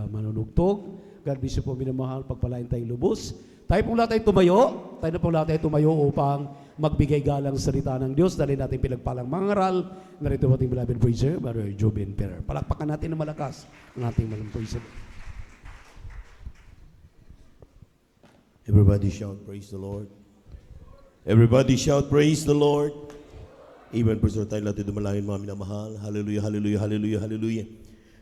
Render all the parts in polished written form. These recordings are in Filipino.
manunugtog. God bless you po, minamahal. Pagpalain tayong lubos. Tayo pong lahat ay tumayo. Tayo na pong lahat ay tumayo upang magbigay galang salita ng Diyos. Dahil natin pinagpalang mangaral. Narito po ating beloved preacher, Brother Joben Ferrer. Palakpakan natin ng malakas ang ating malang preacher. Everybody shout, praise the Lord. Everybody shout, praise the Lord. Amen. Praise the Lord. Tayo natin dumalahin mga minamahal. Hallelujah, hallelujah, hallelujah, hallelujah.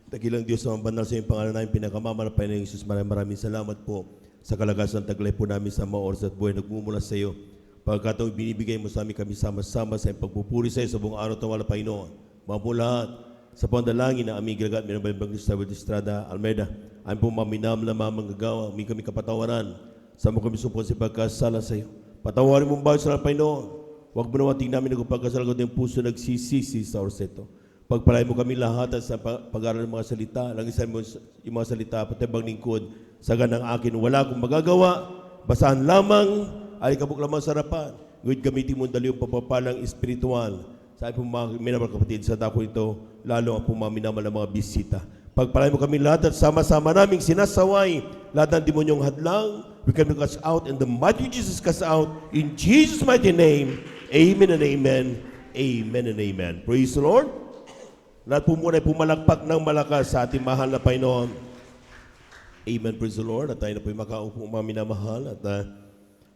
Dakilang Diyos sa banal sa iyong pangalan namin, pinakamanapay ng Jesus. Maraming salamat po sa kalagasan taglay po namin sa mga oras at buhay nagmumula sa iyo. Pagkataong binibigay mo sa amin kami sama-sama sa iyong pagpupuri sa iyo sa buong araw at wala Panginoon. Mga po lahat sa pandalangin na aming ginagat, minabang Gustavo Estrada Almeida, aming po maminam na manggagawa, aming kami kapatawaran. Sa mga kami sumpon sa pagkasala sa iyo. Patawarin mong bago sa Panginoon. Huwag mo nawating namin nagpagkasala ko ng puso nagsisisi sa orseto. Pagpalay mo kami lahat sa pag-aaral ng mga salita, langisan mo yung mga salita, patibang lingkod, sa ganang akin, wala akong magagawa, basahan lamang, ay kabuk lamang sa harapan. Ngunit gamitin mo dali yung papapalang espiritual. Sa po mga minamahal kapatid, sa dako ito, lalo ang pumaminamal ng mga bisita. Pagpalay mo kami lahat at sama-sama naming sinasaway, lahat ng demonyong hadlang, we can cast out, and the mighty Jesus cast out, in Jesus' mighty name, amen and amen, amen and amen. Praise the Lord. Lahat po muna ay pumalakpak ng malakas sa ating mahal na Panginoon. Amen, praise the Lord. At tayo na po yung makaupo mga minamahal. At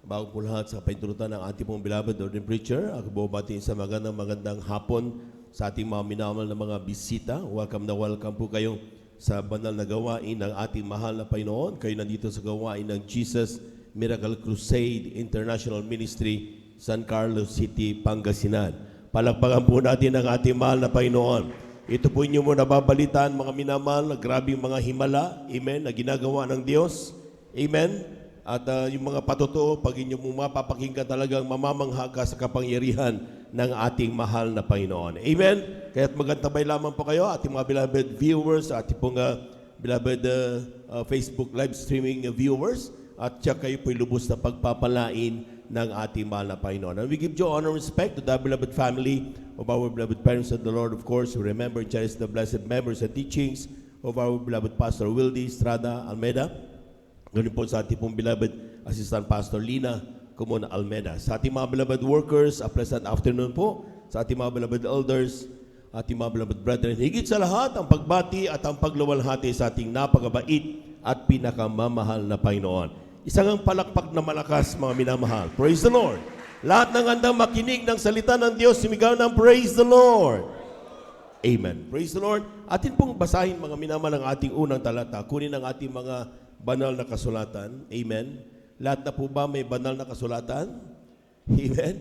bago po lahat sa paintulutan ng ating pong beloved Lord and Preacher, ako po batiin sa magandang hapon sa ating mga minamahal na mga bisita. Welcome na welcome po kayo sa banal na gawain ng ating mahal na Panginoon. Kayo nandito sa gawain ng Jesus Miracle Crusade International Ministry, San Carlos City, Pangasinan. Palakpakan po natin ang ating mahal na Panginoon. Ito po inyo mo nababalitaan mga minamahal na grabing mga himala, amen, na ginagawa ng Diyos, amen. At yung mga patotoo, pag inyo mo mapapakinggan talagang mamamangha ka sa kapangyarihan ng ating mahal na Panginoon, amen. Kaya't magantabay lamang po kayo, ating mga beloved viewers, ating pong beloved Facebook live streaming viewers, at siya kayo po'y lubos na pagpapalain ng ating mahal na Panginoon. And we give you honor and respect to the beloved family of our beloved parents and the Lord. Of course, we remember and cherish the blessed memories and teachings of our beloved Pastor Wildy Estrada Almeida. Ganun po sa ating pong beloved Assistant Pastor Lina Comona Almeida. Sa ating mga beloved workers, a pleasant afternoon po. Sa ating mga beloved elders, ating mga beloved brethren, higit sa lahat, ang pagbati at ang pagluwalhati sa ating napakabait at pinakamamahal na Panginoon. Isang ang palakpak na malakas, mga minamahal. Praise the Lord. Lahat ng handang makinig ng salita ng Diyos, sumigaw ng praise the Lord. Amen. Praise the Lord. Atin pong basahin, mga minamahal, ang ating unang talata. Kunin ang ating mga banal na kasulatan. Amen. Lahat na po ba may banal na kasulatan? Amen.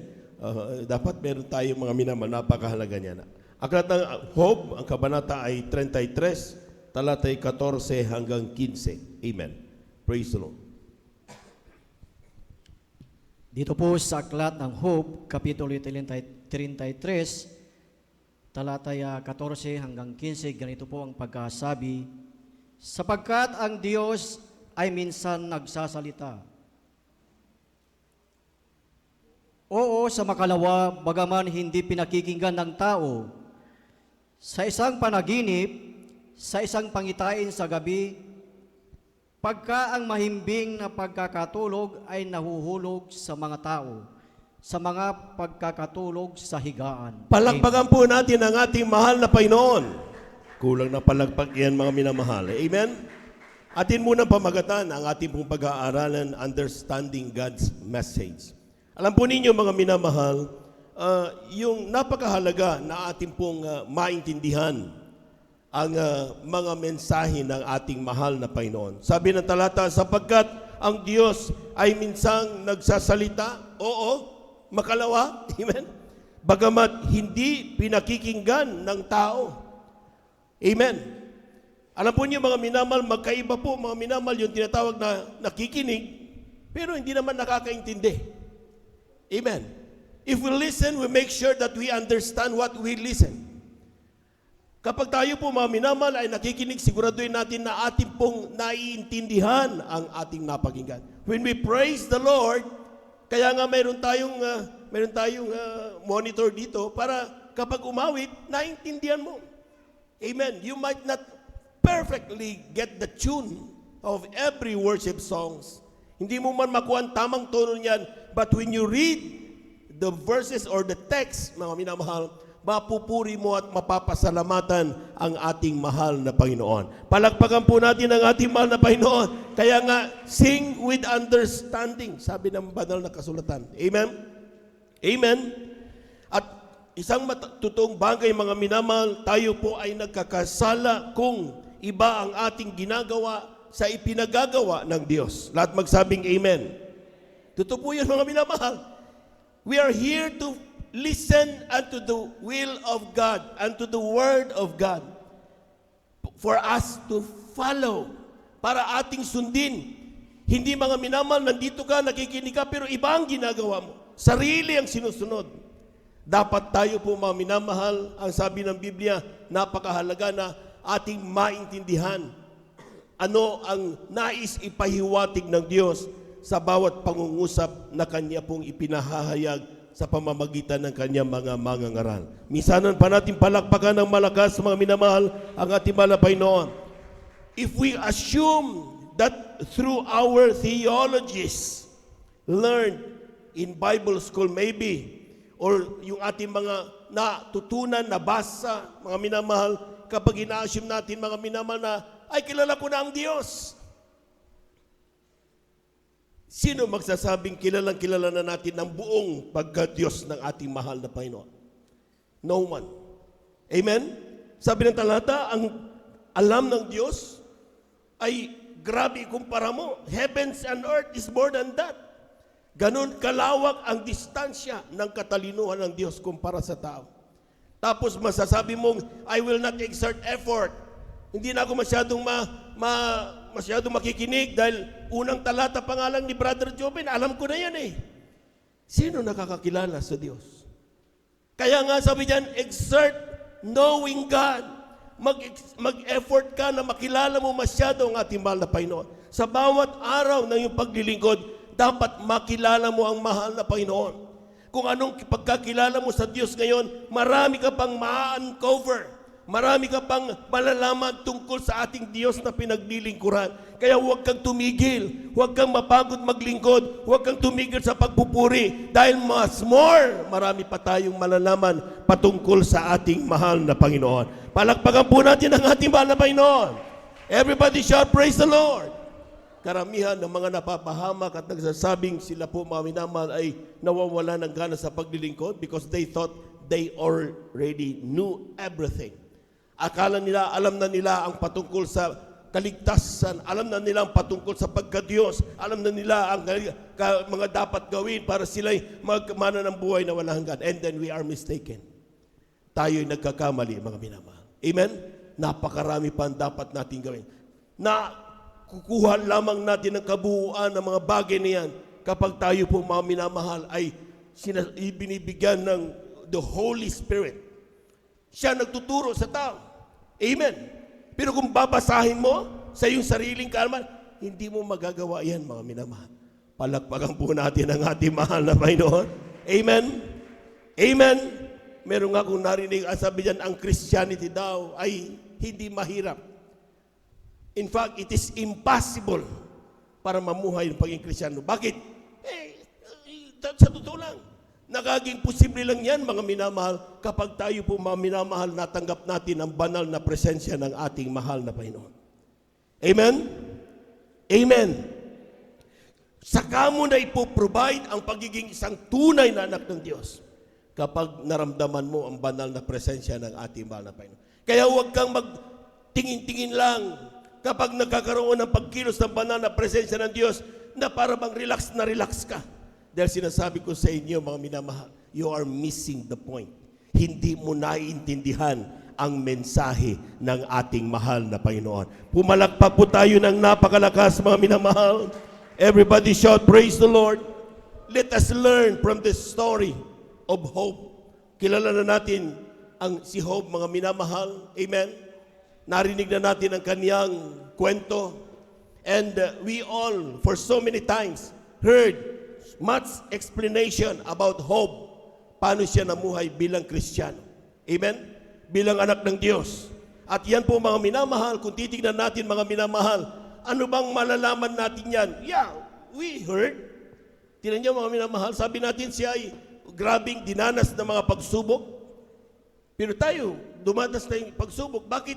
Dapat meron tayong mga minamahal. Napakahalaga niya. Aklat ng Job, ang kabanata ay 33, talatay 14 hanggang 15. Amen. Praise the Lord. Dito po sa aklat ng Job, Kapitulo 33, talataya 14 hanggang 15, ganito po ang pagkasabi, sapagkat ang Diyos ay minsan nagsasalita. Oo sa makalawa, bagaman hindi pinakikinggan ng tao, sa isang panaginip, sa isang pangitain sa gabi, pagka ang mahimbing na pagkakatulog ay nahuhulog sa mga tao, sa mga pagkakatulog sa higaan. Palakpakan po natin ang ating mahal na Panginoon. Kulang na palakpak yan, mga minamahal. Amen? Atin muna pamagatan ang ating pong pag-aaralan, Understanding God's Message. Alam po ninyo, mga minamahal, yung napakahalaga na ating pong maintindihan ang mga mensahe ng ating mahal na Panginoon. Sabi ng talata, sapagkat ang Diyos ay minsang nagsasalita, oo, makalawa, amen, bagamat hindi pinakikinggan ng tao. Amen. Alam po niyo mga minamal, magkaiba po mga minamal yung tinatawag na nakikinig, pero hindi naman nakakaintindi. Amen. If we listen, we make sure that we understand what we listen. Kapag tayo po mga minamal ay nakikinig, siguraduhin natin na ating pong naiintindihan ang ating napakinggan. When we praise the Lord, kaya nga mayroon tayong monitor dito para kapag umawit, naiintindihan mo. Amen. You might not perfectly get the tune of every worship songs. Hindi mo man makuha ang tamang tono niyan, but when you read the verses or the text, mga minamahal, mapupuri mo at mapapasalamatan ang ating mahal na Panginoon. Palakpakan po natin ang ating mahal na Panginoon. Kaya nga, sing with understanding, sabi ng banal na kasulatan. Amen? Amen? At isang totoong bagay, mga minamahal, tayo po ay nagkakasala kung iba ang ating ginagawa sa ipinagagawa ng Diyos. Lahat magsabing amen. Totoo po yan, mga minamahal. We are here to listen unto the will of God, unto the word of God, for us to follow, para ating sundin. Hindi, mga minamahal, nandito ka, nakikinig ka, pero iba ang ginagawa mo. Sarili ang sinusunod. Dapat tayo po, mga minamahal, ang sabi ng Biblia, napakahalaga na ating maintindihan ano ang nais ipahiwatig ng Diyos sa bawat pangungusap na Kanya pong ipinahahayag sa pamamagitan ng Kanyang mga mangangaral. Minsanan pa natin palakpakan ng malakas, mga minamahal, ang ating mahal na Panginoon. If we assume that through our theologies learned in Bible school maybe, or yung ating mga natutunan, nabasa, mga minamahal, kapag ina-assume natin, mga minamahal, na ay kilala ko na ang Diyos. Sino magsasabing kilalang kilala na natin ang buong pagka-Diyos ng ating mahal na Panginoon? No one. Amen? Sabi ng talata, ang alam ng Diyos ay grabe kumpara mo. Heavens and earth is more than that. Ganon kalawak ang distansya ng katalinuhan ng Diyos kumpara sa tao. Tapos masasabi mong, I will not exert effort. Hindi na ako masyadong makikinig dahil unang talata pa nga lang ni Brother Joven, alam ko na yan eh. Sino nakakakilala sa Diyos? Kaya nga sabi diyan, exert knowing God. Mag-effort ka na makilala mo masyado ang ating mahal na Panginoon. Sa bawat araw ng iyong paglilingkod, dapat makilala mo ang mahal na Panginoon. Kung anong pagkakilala mo sa Diyos ngayon, marami ka pang ma-uncover. Marami ka pang malalaman tungkol sa ating Diyos na pinaglilingkuran. Kaya huwag kang tumigil, huwag kang mapagod maglingkod, huwag kang tumigil sa pagpupuri. Dahil marami pa tayong malalaman patungkol sa ating mahal na Panginoon. Palakpakan po natin ang ating mahal na Panginoon. Everybody shout, praise the Lord. Karamihan ng mga napapahamak at nagsasabing sila po, mga minamahal, ay nawawala ng gana sa paglilingkod because they thought they already knew everything. Akala nila, alam na nila ang patungkol sa kaligtasan, alam na nila ang patungkol sa pagka-Diyos, alam na nila ang mga dapat gawin para sila'y magmana ng buhay na walang hanggan. And then we are mistaken. Tayo'y nagkakamali, mga minamahal. Amen? Napakarami pa ang dapat natin gawin. Na kukuha lamang natin ang kabuuan ng mga bagay na yan kapag tayo po, mga minamahal, ay binibigyan ng the Holy Spirit. Siya nagtuturo sa tao. Amen. Pero kung babasahin mo sa iyong sariling kaalaman, hindi mo magagawa yan, mga minamahal. Palakpakan po natin ang ating mahal na Panginoon. Amen. Amen. Meron nga akong narinig, sabi dyan, ang Christianity daw ay hindi mahirap. In fact, it is impossible para mamuhay ng pagiging Kristiyano. Bakit? Sa totoo lang. Nagaging posible lang yan, mga minamahal, kapag tayo po, mga minamahal, natanggap natin ang banal na presensya ng ating mahal na Panginoon. Amen? Amen. Saka mo na ipoprovide ang pagiging isang tunay na anak ng Diyos kapag naramdaman mo ang banal na presensya ng ating mahal na Panginoon. Kaya huwag kang magtingin-tingin lang kapag nagkakaroon ng pagkilos ng banal na presensya ng Diyos na para bang relax na relax ka. Dahil sinasabi ko sa inyo, mga minamahal, you are missing the point. Hindi mo naiintindihan ang mensahe ng ating mahal na Panginoon. Pumalakpak po tayo ng napakalakas, mga minamahal. Everybody shout, praise the Lord. Let us learn from this story of Job. Kilala na natin ang si Job, mga minamahal. Amen. Narinig na natin ang kaniyang kwento. And we all, for so many times, heard much explanation about Job. Paano siya namuhay bilang Kristiyano. Amen? Bilang anak ng Diyos. At yan po mga minamahal, kung titignan natin mga minamahal, ano bang malalaman natin yan? Yeah, we heard. Tingnan niyo mga minamahal, sabi natin siya ay grabing dinanas ng mga pagsubok. Pero tayo, dumanas na yung pagsubok. Bakit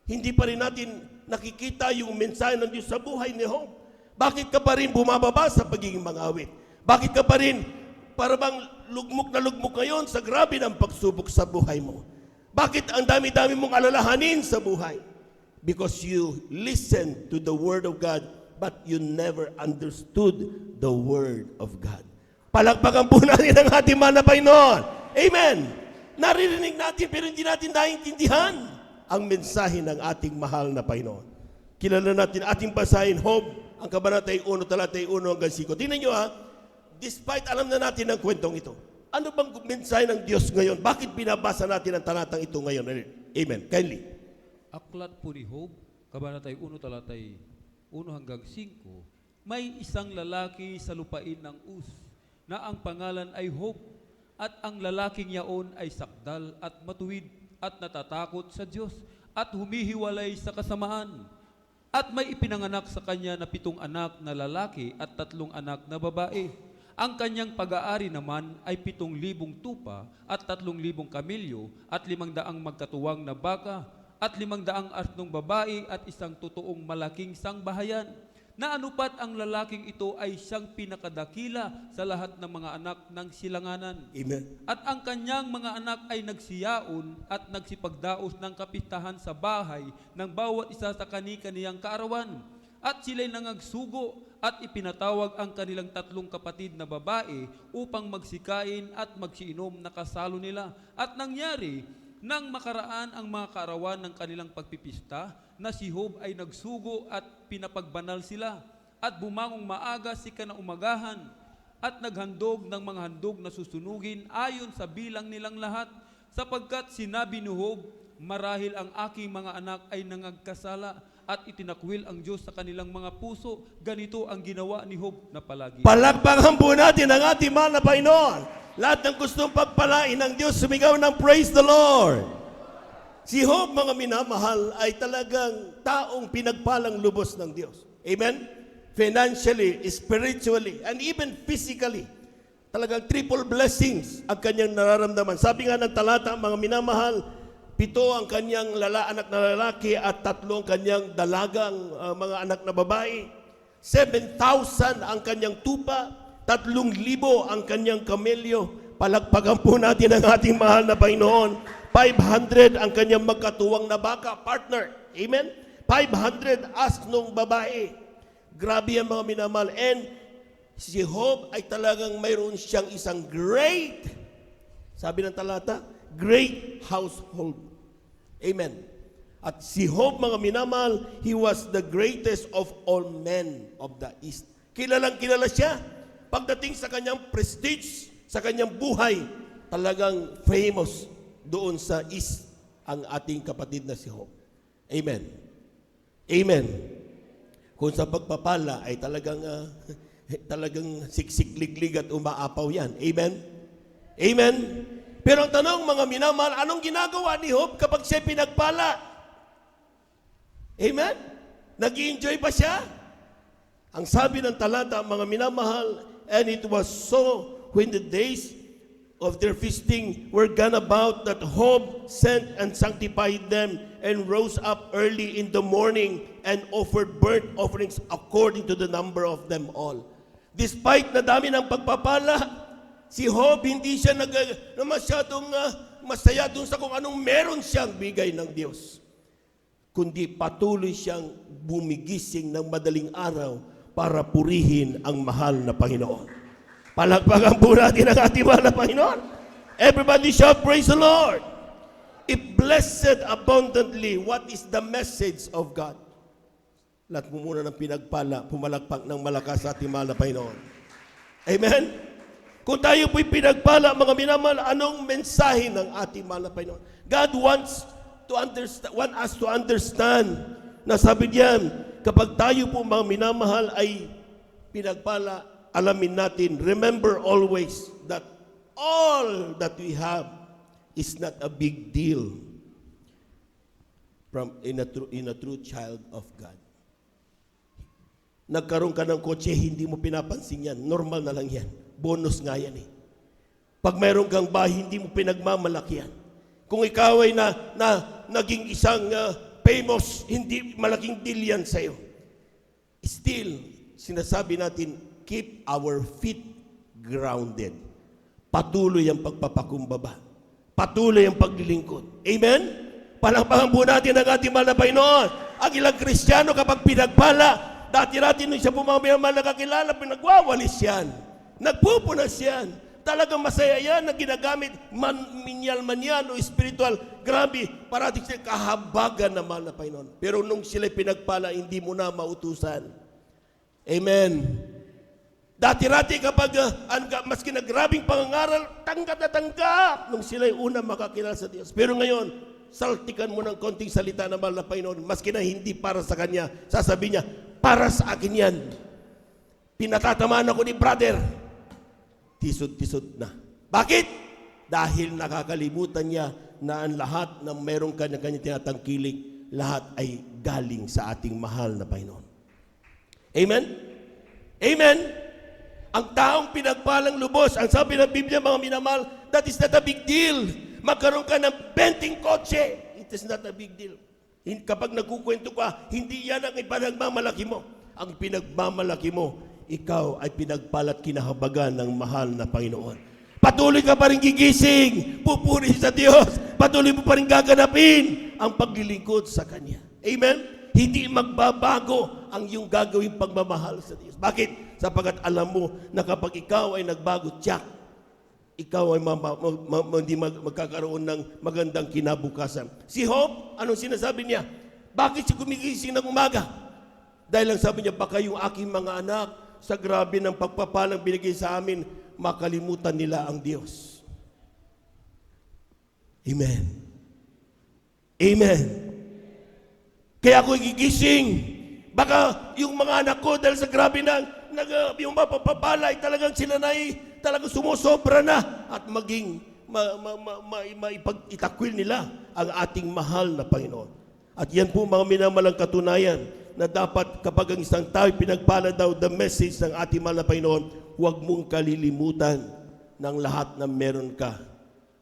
hindi pa rin natin nakikita yung mensahe ng Diyos sa buhay ni Job? Bakit ka pa rin bumababa sa pagiging mangawit? Bakit ka pa rin para bang lugmok na lugmok ngayon sa grabe ng pagsubok sa buhay mo? Bakit ang dami-dami mong alalahanin sa buhay? Because you listen to the Word of God, but you never understood the Word of God. Palakpakan po natin ang ating mahal na Panginoon. Amen! Naririnig natin pero hindi natin naiintindihan ang mensahe ng ating mahal na Panginoon. Kilala natin ating basahin, Job, ang kabanatay 1, talatay 1 hanggang 5. Tingnan nyo despite alam na natin ang kwentong ito, ano bang mensahe ng Diyos ngayon? Bakit binabasa natin ang talatang ito ngayon? Amen. Kindly. Aklat po ni Job, kabanatay 1, talatay 1 hanggang 5, may isang lalaki sa lupain ng Uz na ang pangalan ay Job, at ang lalaking yaon ay sakdal at matuwid at natatakot sa Diyos at humihiwalay sa kasamaan. At may ipinanganak sa kanya na 7 anak na lalaki at 3 anak na babae. Ang kanyang pag-aari naman ay 7,000 tupa at 3,000 kamilyo at 500 magkatuwang na baka at 500 asnong babae at isang totoong malaking sangbahayan. Na anupat ang lalaking ito ay siyang pinakadakila sa lahat ng mga anak ng silanganan. Amen. At ang kanyang mga anak ay nagsiyaon at nagsipagdaos ng kapistahan sa bahay ng bawat isa sa kani-kaniyang kaarawan. At sila'y nangagsugo at ipinatawag ang kanilang 3 kapatid na babae upang magsikain at magsiinom na kasalo nila. At nangyari, nang makaraan ang mga kaarawan ng kanilang pagpipista, na si Job ay nagsugo at pinapagbanal sila. At bumangong maaga si kinaumagahan at naghandog ng mga handog na susunugin ayon sa bilang nilang lahat, sapagkat sinabi ni Job, marahil ang aking mga anak ay nangagkasala at itinakwil ang Diyos sa kanilang mga puso. Ganito ang ginawa ni Job na palagi. Palakpakan po natin ang ating mahal na Panginoon. Lahat ng gustong pagpalain ng Diyos, sumigaw ng praise the Lord. Si Job, mga minamahal, ay talagang taong pinagpalang lubos ng Diyos. Amen? Financially, spiritually, and even physically. Talagang triple blessings ang kanyang nararamdaman. Sabi nga ng talata, mga minamahal, 7 ang kanyang anak na lalaki at 3 ang kanyang dalagang mga anak na babae. 7,000 ang kanyang tupa, 3,000 ang kanyang kamelyo. Palakpakan po natin ang ating mahal na Panginoon. 500 ang kanyang magkatuwang na baka, partner. Amen? 500 asnong babae. Grabe ang mga minamahal. And si Job ay talagang mayroon siyang isang great, sabi ng talata, great household. Amen. At si Job, mga minamahal, he was the greatest of all men of the East. Kilalang kilala siya. Pagdating sa kanyang prestige, sa kanyang buhay, talagang famous doon sa East ang ating kapatid na si Job. Amen. Amen. Kung sa pagpapala ay talagang siksik-liglig at umaapaw yan. Amen. Amen. Pero ang tanong, mga minamahal, anong ginagawa ni Job kapag siya pinagpala? Amen? Nag-i-enjoy ba siya? Ang sabi ng talata, mga minamahal, and it was so when the days of their feasting were gone about that Job sent and sanctified them and rose up early in the morning and offered burnt offerings according to the number of them all. Despite na dami ng pagpapala, si Job hindi siya masyadong masaya dun sa kung anong meron siyang bigay ng Diyos, kundi patuloy siyang bumigising ng madaling araw para purihin ang mahal na Panginoon. Palakpakan po natin ang ating mahal na Panginoon. Everybody shout, praise the Lord. If blessed abundantly, what is the message of God? Lahat mo muna ng pinagpala, pumalakpak ng malakas sa ating mahal na Panginoon. Amen? Kung tayo po'y pinagpala, mga minamahal, anong mensahe ng ating mahal na Panginoon? God wants us to understand na sabi diyan, kapag tayo po mga minamahal ay pinagpala, alamin natin, remember always that all that we have is not a big deal. in a true child of God. Nagkaroon ka ng kotse, hindi mo pinapansin yan. Normal na lang yan. Bonus nga yan eh. Pag mayroon kang bahay, hindi mo pinagmamalaki yan. Kung ikaw ay naging isang famous, hindi malaking deal yan sa'yo. Still, sinasabi natin, keep our feet grounded. Patuloy ang pagpapakumbaba. Patuloy ang paglilingkod. Amen? Palakpakan po natin ang ating mahal na Panginoon. Ang ilang Kristiyano kapag pinagpala, dati nung siya pumamaya nakakilala, pinagwawalis yan. Nagpupunas yan. Talagang masaya yan na ginagamit minyal-manyan o spiritual. Grabe, parating siya kahabagan na mahal na Panginoon. Pero nung sila pinagpala, hindi mo na mautusan. Amen. Dati-rati kapag maski na grabing pangangaral, tanggap na tanggap nung sila'y una makakilala sa Diyos. Pero ngayon, saltikan mo ng konting salita na mahal na Panginoon, maski na hindi para sa Kanya, sasabihin niya, para sa akin yan. Pinatatamaan ako ni brother. Tisod-tisod na. Bakit? Dahil nakakalimutan niya na ang lahat ng merong kanya-kanya tinatangkilik, lahat ay galing sa ating mahal na Panginoon. Amen? Amen? Ang taong pinagpalang lubos, ang sabi ng Biblia, mga minamahal, that is not a big deal. Magkaroon ka ng 20 kotse, it is not a big deal. Kapag nagkukwento ka, hindi yan ang ipinagmamalaki mo. Ang pinagmamalaki mo, ikaw ay pinagpalat kinahabagan ng mahal na Panginoon. Patuloy ka pa rin gigising, pupuri sa Diyos, patuloy mo pa rin gaganapin ang paglilingkod sa Kanya. Amen? Hindi magbabago ang iyong gagawing pagmamahal sa Diyos. Bakit? Sapagkat alam mo na kapag ikaw ay nagbago, tiyak, ikaw ay hindi magkakaroon ng magandang kinabukasan. Si Job, anong sinasabi niya? Bakit siya gumigising ng umaga? Dahil lang sabi niya, baka yung aking mga anak, sa grabe ng pagpapalang binigay sa amin, makalimutan nila ang Diyos. Amen. Amen. Kaya ako gigising. Baka yung mga anak ko, dahil sa grabe ng yung mapapapalay, talagang sila na talagang sumusobra na at maging maipag-itakwil nila ang ating mahal na Panginoon. At yan po mga minamalang katunayan na dapat kapag ang isang tao pinagpala daw the message ng ating mahal na Panginoon, huwag mong kalilimutan ng lahat na meron ka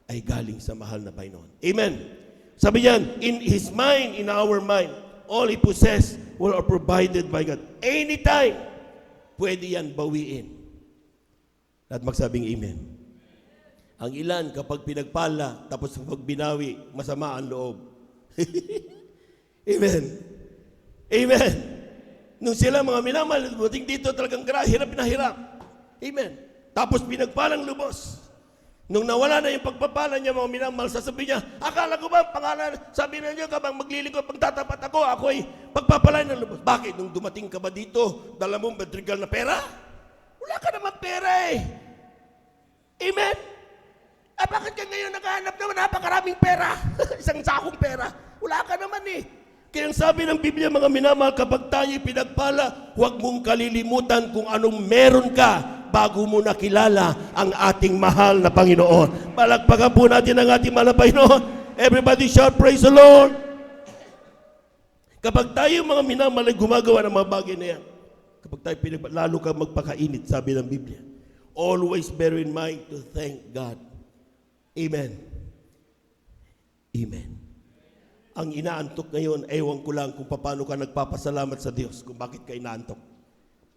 ay galing sa mahal na Panginoon. Amen. Sabi niyan, in His mind, in our mind, all He possess will are provided by God. Anytime, pwede yan bawiin. At magsabing amen. Ang ilan kapag pinagpala, tapos kapag binawi, masama ang loob. Amen. Amen. Nung sila mga minamahal, buting dito talagang hirap na hirap. Amen. Tapos pinagpalang lubos. Nung nawala na yung pagpapala niya, mga minamahal, sasabihin niya, akala ko ba, pangalan, sabi na niyo, kapag maglilingkod, pagtatapat ako ay pagpapalain ng lubos. Bakit? Nung dumating ka ba dito, dala mo madrigal na pera? Wala ka naman pera eh. Amen? Bakit ka ngayon naghahanap naman napakaraming pera? Isang sakong pera. Wala ka naman eh. Kaya ang sabi ng Biblia, mga minamahal, kapag tayo'y pinagpala, huwag mong kalilimutan kung anong meron ka bago mo nakilala ang ating mahal na Panginoon. Palakpakan po natin ang ating mahal na Panginoon. Everybody shout, praise the Lord. Kapag tayo mga minamahal ay gumagawa ng mga bagay na yan, kapag tayo lalo ka magpakainit, sabi ng Biblia, always bear in mind to thank God. Amen. Amen. Ang inaantok ngayon, ewan ko lang kung paano ka nagpapasalamat sa Diyos, kung bakit ka inaantok.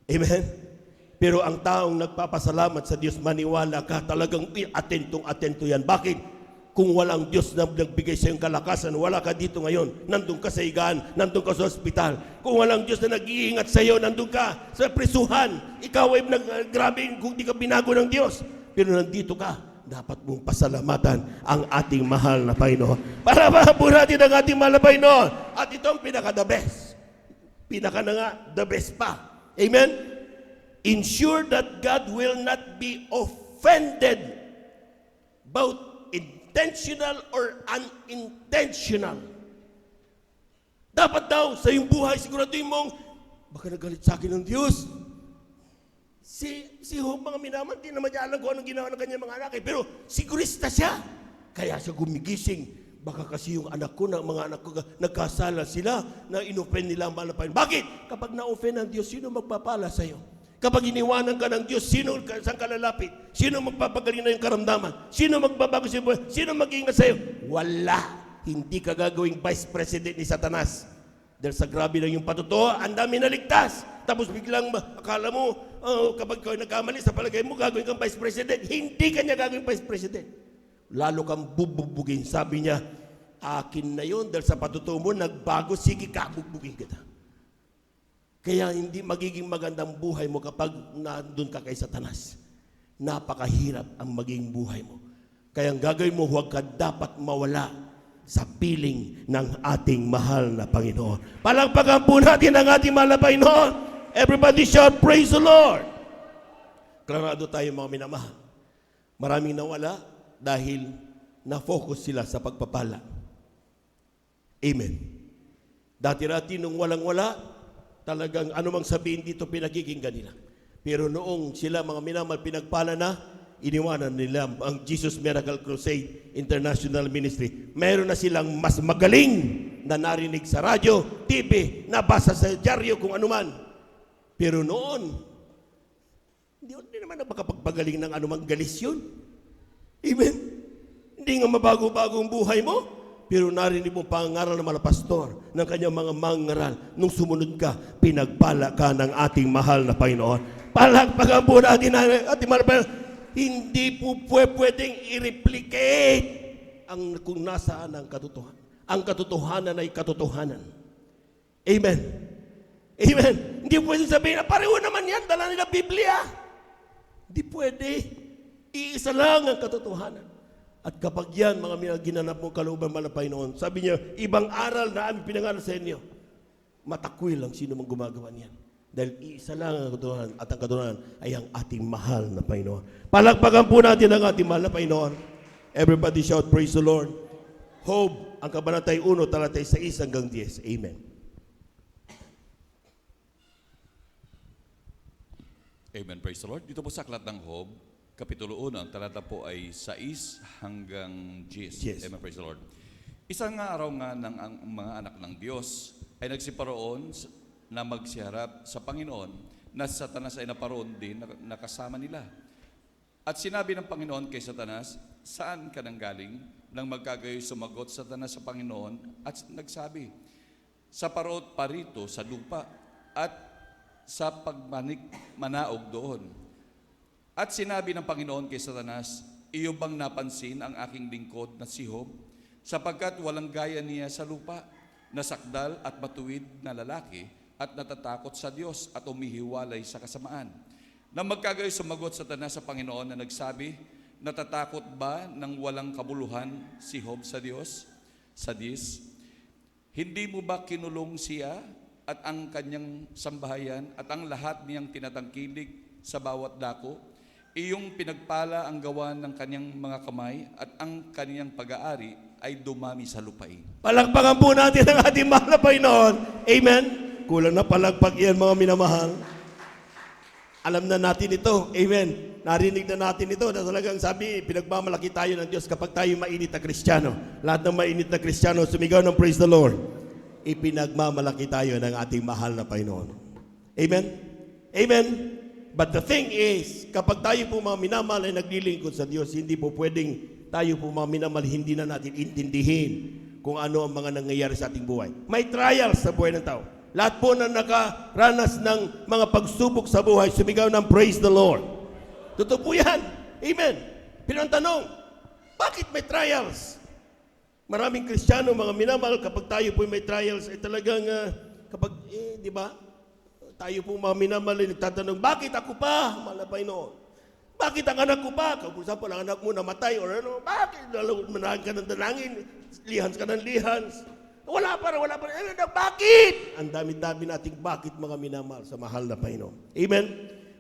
Amen? Pero ang taong nagpapasalamat sa Diyos, maniwala ka, talagang atentong-atento yan. Bakit? Kung walang Diyos na nagbigay sa iyong kalakasan, wala ka dito ngayon. Nandun ka sa higaan, nandun ka sa ospital. Kung walang Diyos na nag-iingat sa iyo, nandun ka sa prisuhan. Ikaw ay grabe kung di ka binago ng Diyos. Pero nandito ka, dapat mong pasalamatan ang ating mahal na Panginoon. Para po natin ang ating mahal na Panginoon. At ito ang pinaka-the best. Pinaka na nga, the best pa. Amen? Ensure that God will not be offended, both intentional or unintentional. Dapat daw sa iyong buhay, siguraduhin mong, baka nagalit sa akin ng Diyos. Si Job, mga minaman, di naman niya alam kung anong ginawa ng kanyang mga anak. Pero sigurista siya. Kaya siya gumigising Baka kasi yung anak ko, mga anak ko, nagkasala sila na inoffend nila ang mahal na Panginoon. Bakit? Kapag na-offend ang Diyos, sino magpapala sa iyo? Kapag iniwanan ka ng Diyos, saan ka lalapit? Sino magpapagaling na yung karamdaman? Sino magbabago sa buhay? Sino mag-iingat sa iyo? Wala. Hindi ka gagawing vice president ni Satanas. Dahil sa grabe lang yung patutuo, ang dami naligtas. Tapos biglang akala mo, kapag ikaw nagkamali, sa palagay mo gagawin kang vice president. Hindi ka niya gagawing vice president. Lalo kang bububugin. Sabi niya, akin na yun dahil sa patutuo mo, nagbago, sige ka, bubugin kita. Kaya hindi magiging magandang buhay mo kapag nandun ka kay Satanas. Napakahirap ang maging buhay mo. Kaya ang gagawin mo, huwag ka dapat mawala sa piling ng ating mahal na Panginoon. Palakpakan po natin ang ating mahal na Panginoon. Everybody shout, praise the Lord. Klarado tayo mga minamahal. Maraming nawala dahil na-focus sila sa pagpapala. Amen. Dati-dati nung walang-wala, talagang anumang sabihin dito pinakikinggan nila. Pero noong sila mga minamahal pinagpala na, iniwanan nila ang Jesus Miracle Crusade International Ministry. Meron na silang mas magaling na narinig sa radyo, TV, nabasa sa dyaryo kung anuman. Pero noon, hindi naman makapagpagaling ng anumang galis yun. Amen? Hindi nga mabago-bago ang buhay mo, pero narinig mo pangaral ng mga pastor, ng kanyang mga mangaral. Nung sumunod ka, pinagpala ka ng ating mahal na Panginoon. Palakpakan po natin ang ating mahal na Panginoon. Hindi po pwedeng i-replicate ang kung nasaan ang katotohanan. Ang katotohanan ay katotohanan. Amen. Amen. Hindi pwedeng sabihin na pareho naman yan, dala nila Biblia. Hindi pwede. Iisa lang ang katotohanan. At kapag yan, mga ginanap mong kalooban ng Panginoon, sabi niya, ibang aral na aming pinangaral sa inyo, matakwil lang sino mang gumagawa niyan. Dahil iisa lang ang katotohanan at ang katotohanan ay ang ating mahal na Panginoon. Palakpakan po natin ang ating mahal na Panginoon. Everybody shout, praise the Lord. Job, ang kabanatay 1, talatay 6 hanggang 10. Amen. Amen, praise the Lord. Dito po sa aklat ng Job, Kapitulo 1, ang talata po ay 6 hanggang 10. Yes. Amen, praise the Lord. Isang nga araw nga ng ang mga anak ng Diyos ay nagsiparoon na magsiharap sa Panginoon, na Satanas ay naparoon din na kasama nila. At sinabi ng Panginoon kay Satanas, saan ka nang galing? Nang magkagayoy sumagot Satanas sa Panginoon at nagsabi, sa parot parito sa lupa at sa pagmanik manaog doon. At sinabi ng Panginoon kay Satanas, iyo bang napansin ang aking lingkod na si Job? Sapagkat walang gaya niya sa lupa, nasakdal at matuwid na lalaki at natatakot sa Diyos at umihiwalay sa kasamaan. Nang magkagayoy sumagot Satanas sa Panginoon na nagsabi, natatakot ba ng walang kabuluhan si Job sa Diyos? Sadis, hindi mo ba kinulong siya at ang kanyang sambahayan at ang lahat niyang tinatangkilik sa bawat dako? Iyong pinagpala ang gawa ng kanyang mga kamay at ang kanyang pag-aari ay dumami sa lupain. Palakpakan po natin ang ating mahal na Panginoon. Amen. Kulang na palakpak yan, mga minamahal. Alam na natin ito. Amen. Narinig na natin ito na talagang sabi, pinagmamalaki tayo ng Diyos kapag tayo mainit na Kristiyano. Lahat ng mainit na Kristiyano, sumigaw ng praise the Lord. Ipinagmamalaki tayo ng ating mahal na Panginoon. Amen? Amen? But the thing is, kapag tayo po mga minamahal ay naglilingkod sa Diyos, hindi po pwedeng tayo po mga minamahal, hindi na natin intindihin kung ano ang mga nangyayari sa ating buhay. May trials sa buhay ng tao. Lahat po na nakaranas ng mga pagsubok sa buhay, sumigaw ng praise the Lord. Totoo po yan. Amen. Pero ang tanong, bakit may trials? Maraming Kristiyano, mga minamahal, kapag tayo po may trials, ay talagang, di ba? Tayo po mga minamahal, nagtatanong, bakit ako pa? Mahal na Panginoon. Bakit ang anak ko pa? Kung example, ang anak mo namatay, or ano, bakit? Manahan ka ng dalangin, lihans ka ng lihans. Wala pa. Bakit? Ang dami-dami nating bakit, mga minamahal, sa mahal na Panginoon. Amen?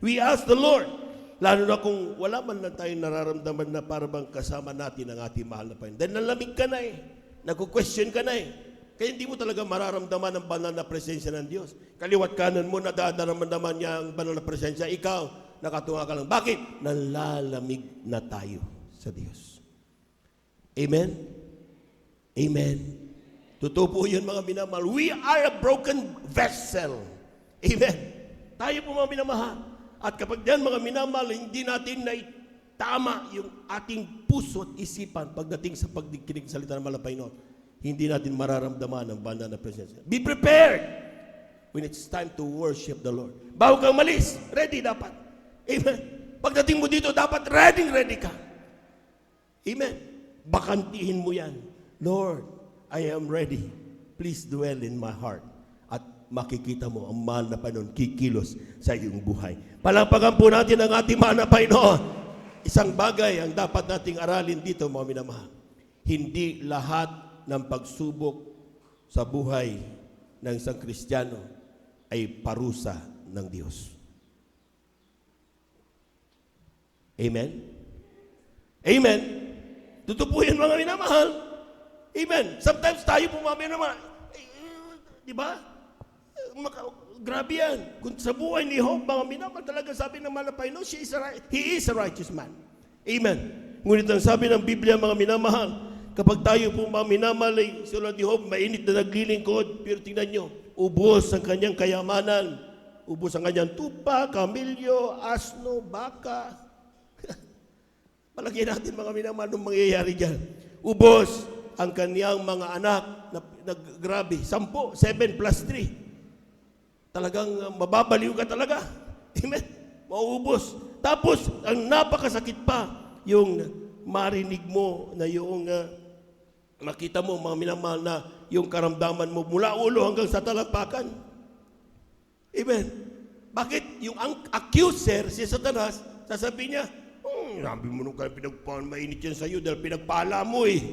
We ask the Lord, lalo na kung wala man lang tayong nararamdaman na parang kasama natin ang ating mahal na Panginoon. Dahil nalamig ka na eh. Nagko-question ka na eh. Kaya hindi mo talaga mararamdaman ang banal na presensya ng Diyos. Kaliwat kanan mo, nadadaramdaman niya ang banal na presensya. Ikaw, nakatunga ka lang. Bakit? Nalalamig na tayo sa Diyos. Amen? Amen. Totoo po yun mga minamahal. We are a broken vessel. Amen. Tayo po mga minamahal. At kapag yan mga minamahal, hindi natin na tama yung ating puso at isipan pagdating sa pagdikinig sa salita ng Panginoon, hindi natin mararamdaman ang banal na presensya. Be prepared when it's time to worship the Lord. Bago kang malis, ready dapat. Amen. Pagdating mo dito, dapat ready ka. Amen. Bakantihin mo yan. Lord, I am ready. Please dwell in my heart. At makikita mo ang mahal na Panginoon kikilos sa iyong buhay. Palakpakan po natin ang ating mahal na Panginoon. Isang bagay ang dapat nating aralin dito, mga minamahal. Hindi lahat ng pagsubok sa buhay ng isang Kristiyano ay parusa ng Diyos. Amen? Amen? Totoo po yan, mga minamahal. Amen. Sometimes tayo po mga minamahal, di ba? Grabe yan. Kung sa buhay ni Job, mga minamahal, talaga sabi ng mahal na Panginoon, he is a righteous man. Amen. Ngunit ang sabi ng Biblia, mga minamahal, kapag tayo po mga minamahal, ay sila ni Job, mainit na naglilingkod, pero tingnan nyo, ubos ang kanyang kayamanan, ubos ang kanyang tupa, kamilyo, asno, baka. Palagyan natin mga minamahal nung mangyayari dyan. Ubos ang kaniyang mga anak na grabe, 7 plus 3. Talagang mababaliw ka talaga. Amen. Mauubos. Tapos, ang napakasakit pa, yung marinig mo na yung makita mo, mga minamahal, na yung karamdaman mo mula ulo hanggang sa talampakan. Amen. Bakit? Yung accuser, si Satanas, sasabihin niya, sabi mo nung kaya mainit yan sa'yo dahil pinagpala mo eh.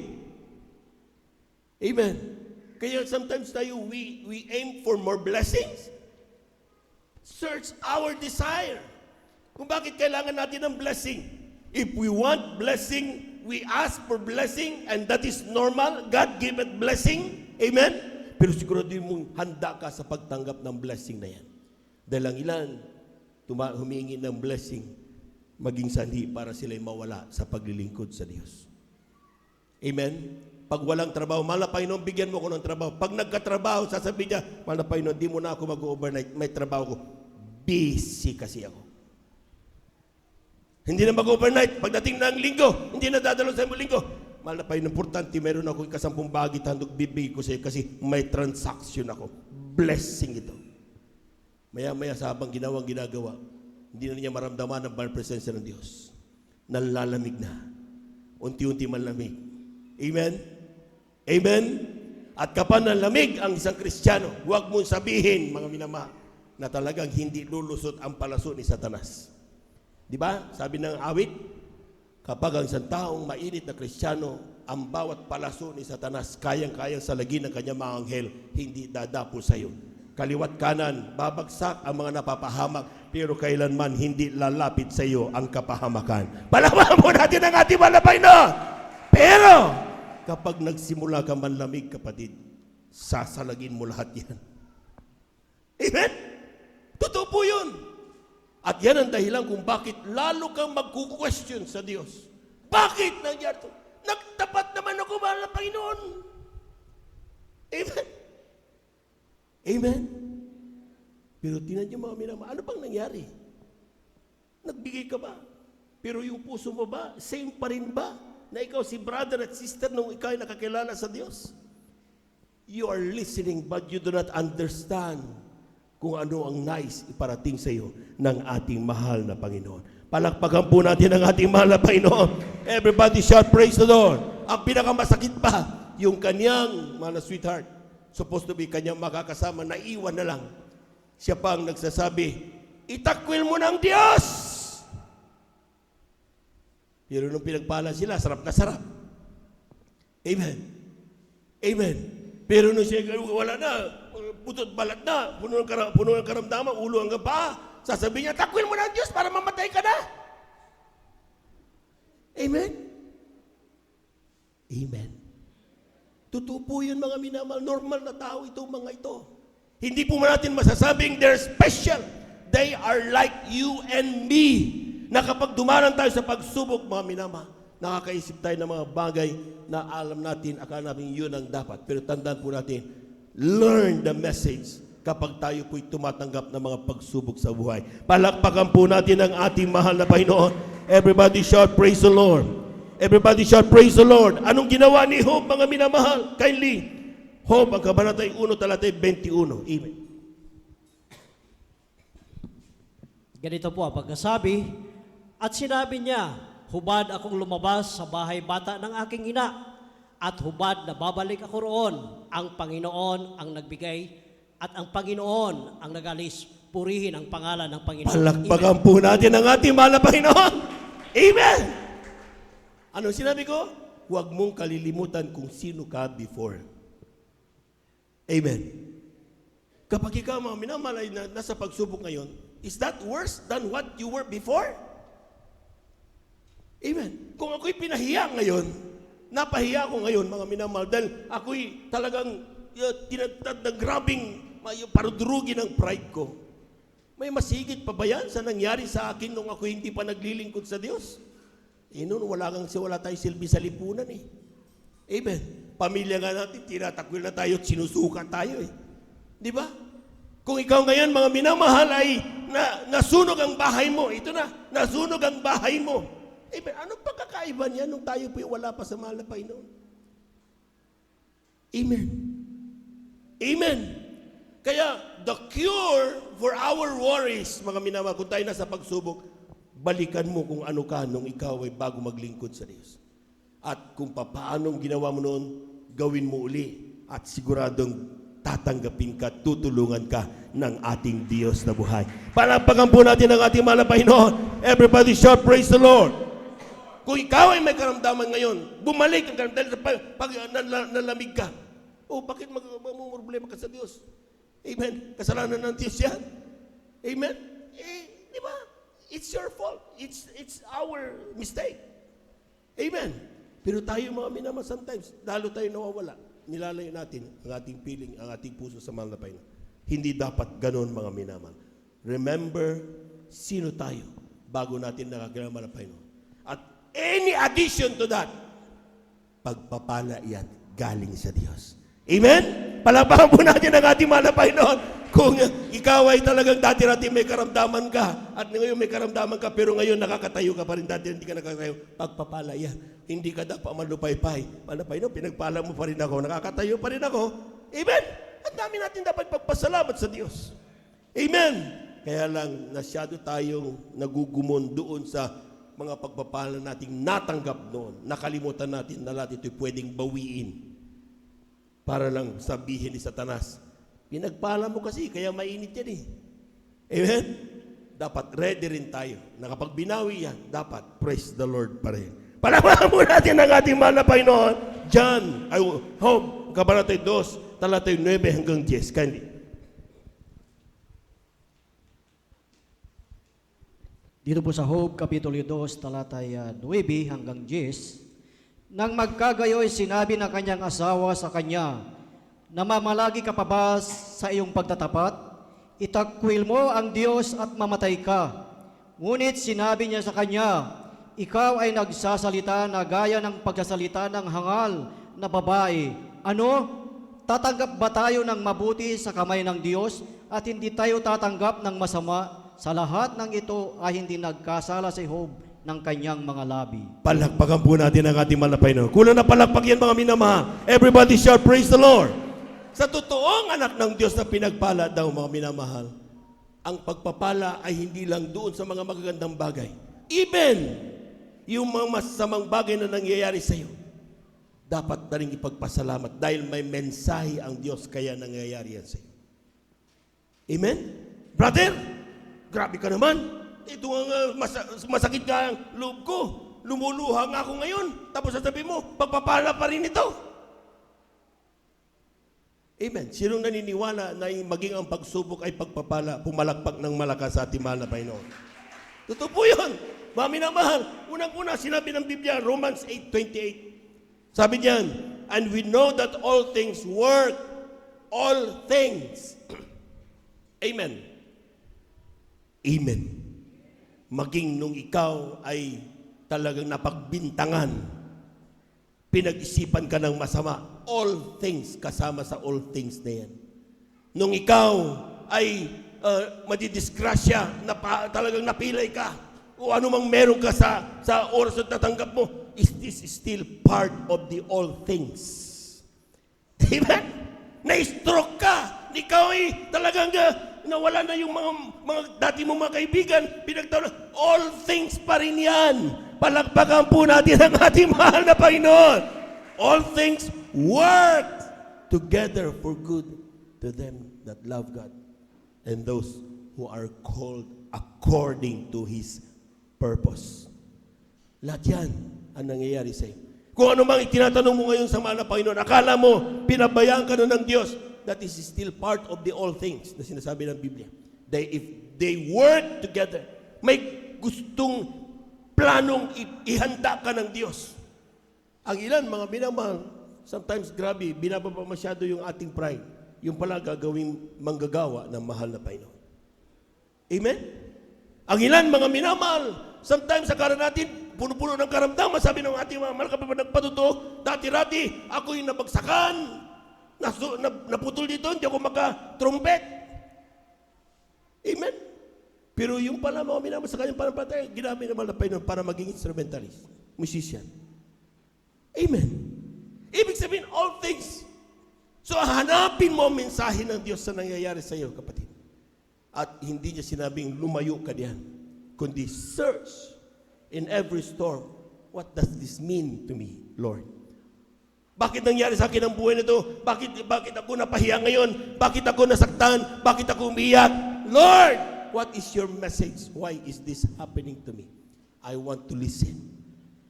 Amen. Kaya sometimes tayo, we aim for more blessings. Search our desire. Kung bakit kailangan natin ng blessing. If we want blessing, we ask for blessing, and that is normal. God give it blessing. Amen? Pero siguro din mong handa ka sa pagtanggap ng blessing na yan. Dahil ang ilan, humingi ng blessing, maging sanhi para sila'y mawala sa paglilingkod sa Diyos. Amen? Pag walang trabaho, mahal na Panginoon, bigyan mo ko ng trabaho. Pag nagkatrabaho, sasabihin niya, mahal na Panginoon, di mo na ako mag-overnight, may trabaho ko. Busy kasi ako. Hindi na mag-overnight. Pagdating ng linggo, hindi na dadalo sa linggo. Mahal na Panginoon, importante, meron ako 10 bagit handog bibigay ko sa'yo kasi may transaction ako. Blessing ito. Maya-maya sa habang ginagawa, hindi na niya maramdaman ang banal presensya ng Diyos. Nalalamig na. Unti-unti malamig. Amen? Amen? At kapag nalamig ang isang Kristiyano, huwag mong sabihin, mga minamahal, na talagang hindi lulusot ang palaso ni Satanas. Di ba? Sabi ng awit, kapag ang isang taong mainit na Kristiyano, ang bawat palaso ni Satanas, kayang-kayang salagin ng kanyang mga anghel, hindi dadapo sa iyo. Kaliwat kanan, babagsak ang mga napapahamak, pero kailanman hindi lalapit sa iyo ang kapahamakan. Palaman mo natin ang ating malapay na! Pero, kapag nagsimula ka manlamig, kapatid, sasalagin mo lahat yan. Amen? Totoo po yun. At yan ang dahilan kung bakit lalo kang magkukwestiyon sa Diyos. Bakit nangyari ito? Nagtapat naman ako, mahal na Panginoon. Amen? Amen? Pero tingnan niyo mga minamahal, ano bang nangyari? Nagbigay ka ba? Pero yung puso mo ba, same pa rin ba? Na ikaw si brother at sister nung ikaw ay nakakilala sa Diyos? You are listening but you do not understand kung ano ang nais iparating sa iyo ng ating mahal na Panginoon. Palakpakan po natin ang ating mahal na Panginoon. Everybody shout praise the Lord. Ang pinakamasakit pa, yung kanyang mahal na sweetheart, supposed to be kanyang makakasama, naiwan na lang. Siya pa ang nagsasabi, itakwil mo ng Diyos! Pero nung pinagpala sila, sarap na sarap. Amen. Amen. Pero nung siya, wala na, putot balat na, puno ng karamdaman, ulo hanggang paa, sasabihin niya, takwil mo ng Diyos para mamatay ka na. Amen. Amen. Totoo po yun mga minamahal. Normal na tao itong mga ito. Hindi po natin masasabing they're special. They are like you and me. Na kapag dumarang tayo sa pagsubok, mga minamahal, nakakaisip tayo ng mga bagay na alam natin, akala natin yun ang dapat. Pero tandaan po natin, learn the message kapag tayo po'y tumatanggap ng mga pagsubok sa buhay. Palakpakan po natin ang ating mahal na Panginoon. Everybody shout, praise the Lord. Everybody shout, praise the Lord. Anong ginawa ni Job, mga minamahal? Kindly, Job, ang kabanatay 1, talatay 21. Amen. Ganito po ang pagkasabi, at sinabi niya, hubad akong lumabas sa bahay bata ng aking ina, at hubad na babalik ako roon. Ang Panginoon ang nagbigay, at ang Panginoon ang nagalis. Purihin ang pangalan ng Panginoon. Palakpakan po natin ang ating mahal na Panginoon. Amen! Ano sinabi ko? Huwag mong kalilimutan kung sino ka before. Amen. Kapag ikaw, mga minamalay na nasa pagsubok ngayon, is that worse than what you were before? Amen. Kung ako'y pinahiya ngayon, napahiya ako ngayon, mga minamahal, dahil ako'y talagang tinatad na grabing parudurugin ng pride ko. May masigit pa ba yan sa nangyari sa akin nung ako hindi pa naglilingkod sa Diyos? Noon, wala tayong silbi sa lipunan eh. Amen. Pamilya nga natin, tinatakwil na tayo at sinusuka tayo eh. Di ba? Kung ikaw ngayon, mga minamahal, ay nasunog ang bahay mo, ito na, nasunog ang bahay mo. Amen. Anong pagkakaiba niya nung tayo po wala pa sa mahal na Panginoon? Amen. Amen. Kaya, the cure for our worries, mga minamahal, kung tayo nasa pagsubok, balikan mo kung ano ka nung ikaw ay bago maglingkod sa Diyos. At kung paanong ginawa mo noon, gawin mo uli. At siguradong tatanggapin ka, tutulungan ka ng ating Diyos na buhay. Palakpakan po natin ang ating mahal na Panginoon. Everybody shout, praise the Lord. Kung ikaw ay may karamdaman ngayon, bumalik ang karamdaman pag nalamig ka. Bakit magmumroblema ka sa Diyos? Amen. Kasalanan ng Diyos yan. Amen. Di ba? It's your fault. It's our mistake. Amen. Pero tayo mga minamahal, sometimes, lalo tayo nawawala. Nilalayo natin ang ating feeling, ang ating puso sa mahal na Panginoon. Hindi dapat ganon, mga minamahal. Remember, sino tayo bago natin nakakilala ng Panginoon. At any addition to that, pagpapala yan galing sa Diyos. Amen? Palakpakan po natin ang ating mahal na Panginoon. Kung ikaw ay talagang dati-dati may karamdaman ka, at ngayon may karamdaman ka, pero ngayon nakakatayo ka pa rin, dati hindi ka nakakatayo, pagpapala yan. Hindi ka dapat malupay-pay. Malupay, pinagpala mo pa rin ako, nakakatayo pa rin ako. Amen? Ang dami natin dapat pagpasalamat sa Diyos. Amen? Kaya lang, nasyado tayong nagugumon doon sa mga pagpapala nating natanggap noon. Nakalimutan natin na lahat ito'y pwedeng bawiin. Para lang sabihin ni Satanas, pinagpala mo kasi, kaya mainit yan eh. Amen? Dapat ready rin tayo. Na kapag binawi yan, dapat praise the Lord pa rin. Palakpakan mo natin ang ating mahal na Panginoon. Job, kabanatay 2, talatay 9 hanggang 10. Kindly. Dito po sa Job, Kapitulo 2, talatay 9 hanggang 10, nang magkagayoy, sinabi ng kanyang asawa sa kanya, namamalagi ka pa ba sa iyong pagtatapat? Itakwil mo ang Diyos at mamatay ka. Ngunit sinabi niya sa kanya, ikaw ay nagsasalita na gaya ng pagsasalita ng hangal na babae. Ano? Tatanggap ba tayo ng mabuti sa kamay ng Diyos at hindi tayo tatanggap ng masama? Sa lahat ng ito ay hindi nagkasala si Job ng kanyang mga labi. Palakpakan po natin ang ating mahal na Panginoon. Kulang na palakpak yan, mga minamahal. Everybody shout, praise the Lord. Sa totoong anak ng Diyos na pinagpala daw, mga minamahal, ang pagpapala ay hindi lang doon sa mga magagandang bagay. Even yung mga masamang bagay na nangyayari sa iyo, dapat na rin ipagpasalamat dahil may mensahe ang Diyos kaya nangyayari yan sa iyo. Amen? Brother, grabe ka naman. Ito ang masakit ka ang loob ko. Lumuluha nga ako ngayon. Tapos sasabihin mo, pagpapala pa rin ito. Amen. Sinong naniniwala na maging ang pagsubok ay pagpapala, pumalakpak ng malakas sa ating mahal na Panginoon? Totoo po yun. Mga minamahal, unang-una sinabi ng Biblia, Romans 8:28. Sabi niyan, and we know that all things work, all things. Amen. Amen. Maging nung ikaw ay talagang napagbintangan, pinag-isipan ka ng masama, all things, kasama sa all things na yan. Nung ikaw ay madidisgrasya, talagang napilay ka, o anumang meron ka sa oras na tatanggap mo, is this still part of the all things? Diba? Na-stroke ka, ikaw ay talagang nawala na yung mga dati mong mga kaibigan, pinagtawag, all things pa rin yan. Palakpakan po natin ang ating mahal na Panginoon. All things work together for good to them that love God and those who are called according to His purpose. Lahat yan ang nangyayari sa iyo. Kung ano mang itinatanong mo ngayon sa mahal na Panginoon, akala mo, pinabayaan ka na ng Diyos, that is still part of the all things na sinasabi ng Biblia. If they work together, may gustong planong ihanda ka ng Diyos. Ang ilan, mga minamahal, sometimes grabe, binababa masyado yung ating pride. Yung pala gagawing manggagawa ng mahal na Panginoon. Amen? Ang ilan, mga minamahal, sometimes sa karan natin, puno-puno ng karamdaman, sabi ng ating mga mahal kapag nagpatuto, dati-rati, ako'y nabagsakan, naputol dito, hindi ako maka-trumpet. Amen? Pero yung pala mga minamahal sa kanyang panampalataya, ginamit naman na Panginoon para maging instrumentalist, musician. Amen. Ibig sabihin, all things. So, hanapin mo ang mensahe ng Diyos sa nangyayari sa iyo, kapatid. At hindi niya sinabing lumayo ka diyan, kundi search in every storm. What does this mean to me, Lord? Bakit nangyari sa akin ang buhay na ito? Bakit ako napahiya ngayon? Bakit ako nasaktan? Bakit ako umiyak? Lord, what is your message? Why is this happening to me? I want to listen.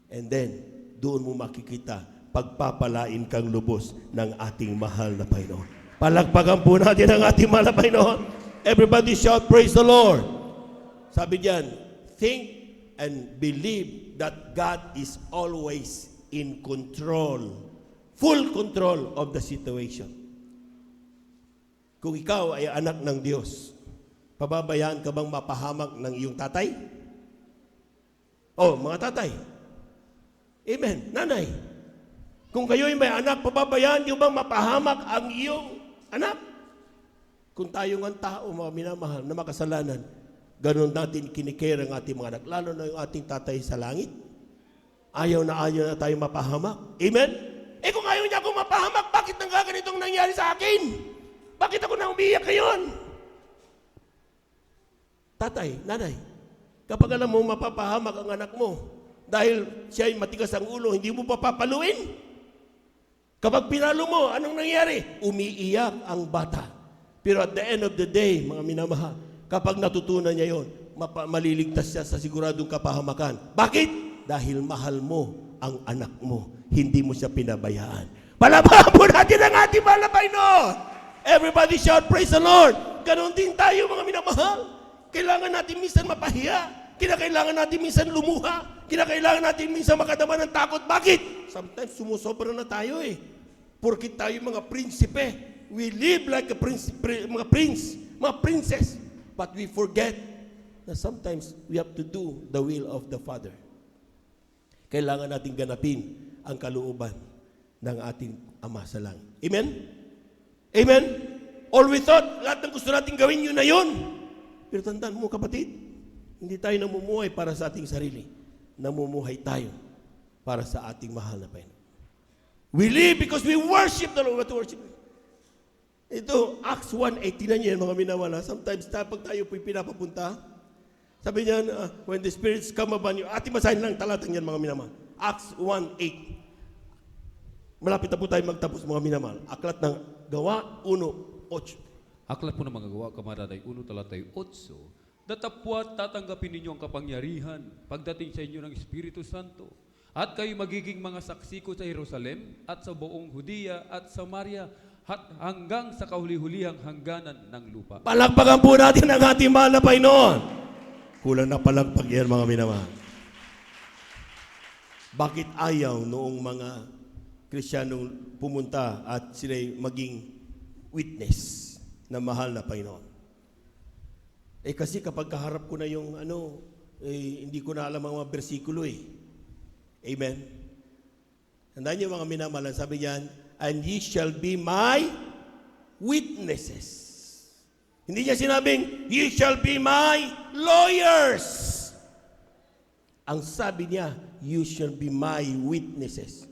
And then, doon mo makikita, pagpapalain kang lubos ng ating mahal na Panginoon. Palakpakan po natin ang ating mahal na Panginoon. Everybody shout, praise the Lord. Sabi diyan, think and believe that God is always in control. Full control of the situation. Kung ikaw ay anak ng Diyos, pababayaan ka bang mapahamak ng iyong tatay? Oh, mga tatay. Amen. Nanay. Kung kayo'y may anak, pababayaan niyo bang mapahamak ang iyong anak? Kung tayo ng tao, mga minamahal, na makasalanan, ganun natin kinikare ang ating mga anak, lalo na yung ating tatay sa langit. Ayaw na tayo mapahamak. Amen? Kung ayaw niya akong mapahamak, bakit ganitong nangyari sa akin? Bakit ako na umiyak ngayon? Tatay, nanay, kapag alam mo mapapahamak ang anak mo, dahil siya ay matigas ang ulo, hindi mo papapaluin? Kapag pinalo mo, anong nangyari? Umiiyak ang bata. Pero at the end of the day, mga minamahal, kapag natutunan niya yon, maliligtas siya sa siguradong kapahamakan. Bakit? Dahil mahal mo ang anak mo. Hindi mo siya pinabayaan. Palabahan po natin ang ating mahal na Panginoon. Everybody shout, praise the Lord. Ganon din tayo, mga minamahal. Kailangan natin minsan mapahiya. Kinakailangan natin minsan lumuha. Kinakailangan natin minsan makadama ng takot. Bakit? Sometimes sumusobra na tayo eh. Porkit tayo mga prinsipe. We live like a mga princess. But we forget na sometimes we have to do the will of the Father. Kailangan natin ganapin ang kalooban ng ating Ama sa langit. Amen? Amen? All we thought, lahat ng gusto natin gawin yun na yun. Pero tandaan mo, kapatid, hindi tayo namumuhay para sa ating sarili. Namumuhay tayo para sa ating mahal na Panginoon. We live because we worship the Lord. What worship? Ito, Acts 1:18 yan, mga minawala. Sometimes, pag tayo po'y pinapapunta, sabi niyan, when the spirits come upon you, ating masahin lang talatang yan, mga minamahal. Acts 1:8. Malapit na po tayo magtapos, mga minamahal. Aklat ng Gawa 1:8. Aklat po ng mga gawa, kamaraday, 1 talatay 8. Datapwat tatanggapin ninyo ang kapangyarihan pagdating sa inyo ng Espiritu Santo. At kayo magiging mga saksi ko sa Jerusalem at sa buong Judea at Samaria at hanggang sa kahuli-hulihang hangganan ng lupa. Palakpakan po natin ang ating mahal na Panginoon. Kulang na palakpak yan, mga minamahal. Bakit ayaw noong mga Kristiyanong pumunta at sila'y maging witness na mahal na Panginoon? Kasi kapag kaharap ko na yung hindi ko na alam ang mga bersikulo Amen? Tandaan niyo mga minamalan, sabi niyan, and ye shall be my witnesses. Hindi niya sinabing, ye shall be my lawyers. Ang sabi niya, you shall be my witnesses.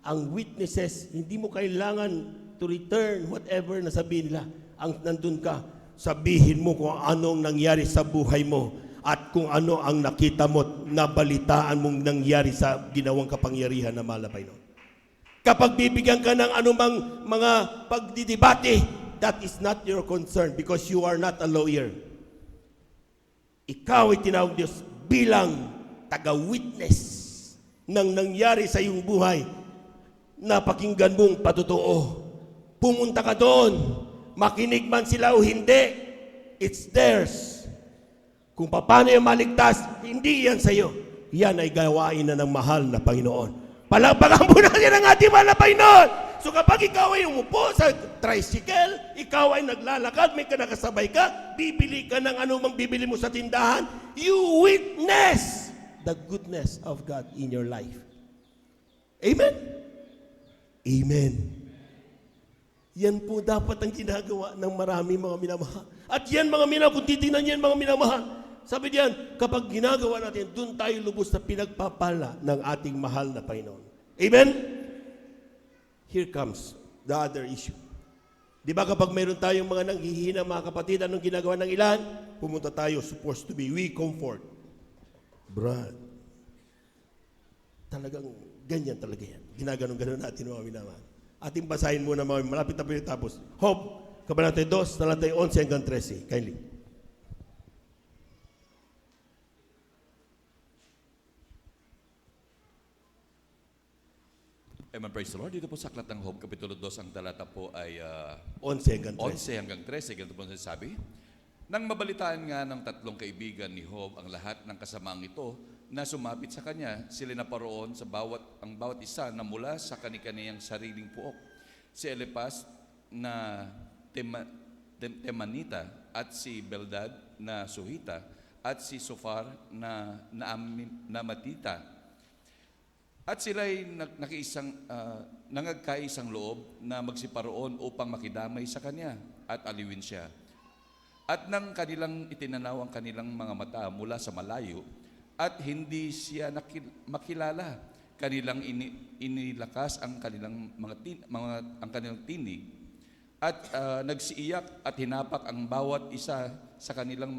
Ang witnesses, hindi mo kailangan to return whatever na sabihin nila. Ang nandun ka, sabihin mo kung anong nangyari sa buhay mo at kung ano ang nakita mo at nabalitaan mong nangyari sa ginawang kapangyarihan na malapay noon. Kapag bibigyan ka ng anumang mga pagdidebate, that is not your concern because you are not a lawyer. Ikaw ay tinawag Diyos bilang taga-witness ng nangyari sa iyong buhay. Napakinggan mong patotoo. Pumunta ka doon. Makinig man sila o hindi, it's theirs. Kung paano yung maligtas, hindi yan sa iyo. Yan ay gawain na ng mahal na Panginoon. Palakpakan mo natin ang ating mahal na Panginoon. So kapag ikaw ay umupo sa tricycle, ikaw ay naglalakad, may nakasabay ka, bibili ka ng anumang bibili mo sa tindahan, you witness the goodness of God in your life. Amen? Amen. Yan po dapat ang ginagawa ng marami mga minamahal. At yan mga minamahal, kung titingnan yan mga minamahal, sabi diyan, kapag ginagawa natin, doon tayo lubos na pinagpapala ng ating mahal na Panginoon. Amen? Here comes the other issue. Di ba kapag mayroon tayong mga nanghihina, mga kapatid, anong ginagawa ng ilan? Pumunta tayo, supposed to be, we comfort. Brad, talagang ganyan talaga yan. Ginaganon-ganon natin mga minamahal. Ating basahin muna mga malapit na tapos. Hope, Kabanata 2, talatay 11 hanggang 13. Kindly. Amen, praise the Lord. Dito po sa Aklat ng Hope, Kapitulo 2, ang talata po ay 11 hanggang 13. 11 hanggang 13. Ganito po sabi. Nang mabalitaan nga ng tatlong kaibigan ni Job ang lahat ng kasamaang ito na sumapit sa kanya, sila naparoon sa ang bawat isa na mula sa kani-kaniyang sariling puok. Si Eliphaz na Temanita at si Bildad na Suhita at si Sofar na Namatita. At sila'y nangagkaisang loob na magsiparoon upang makidamay sa kanya at aliwin siya. At nang kanilang itinanaw ang kanilang mga mata mula sa malayo at hindi siya makilala, kanilang inilakas ang kanilang ang kanilang tinig at nagsiiyak at hinapak ang bawat isa sa kanilang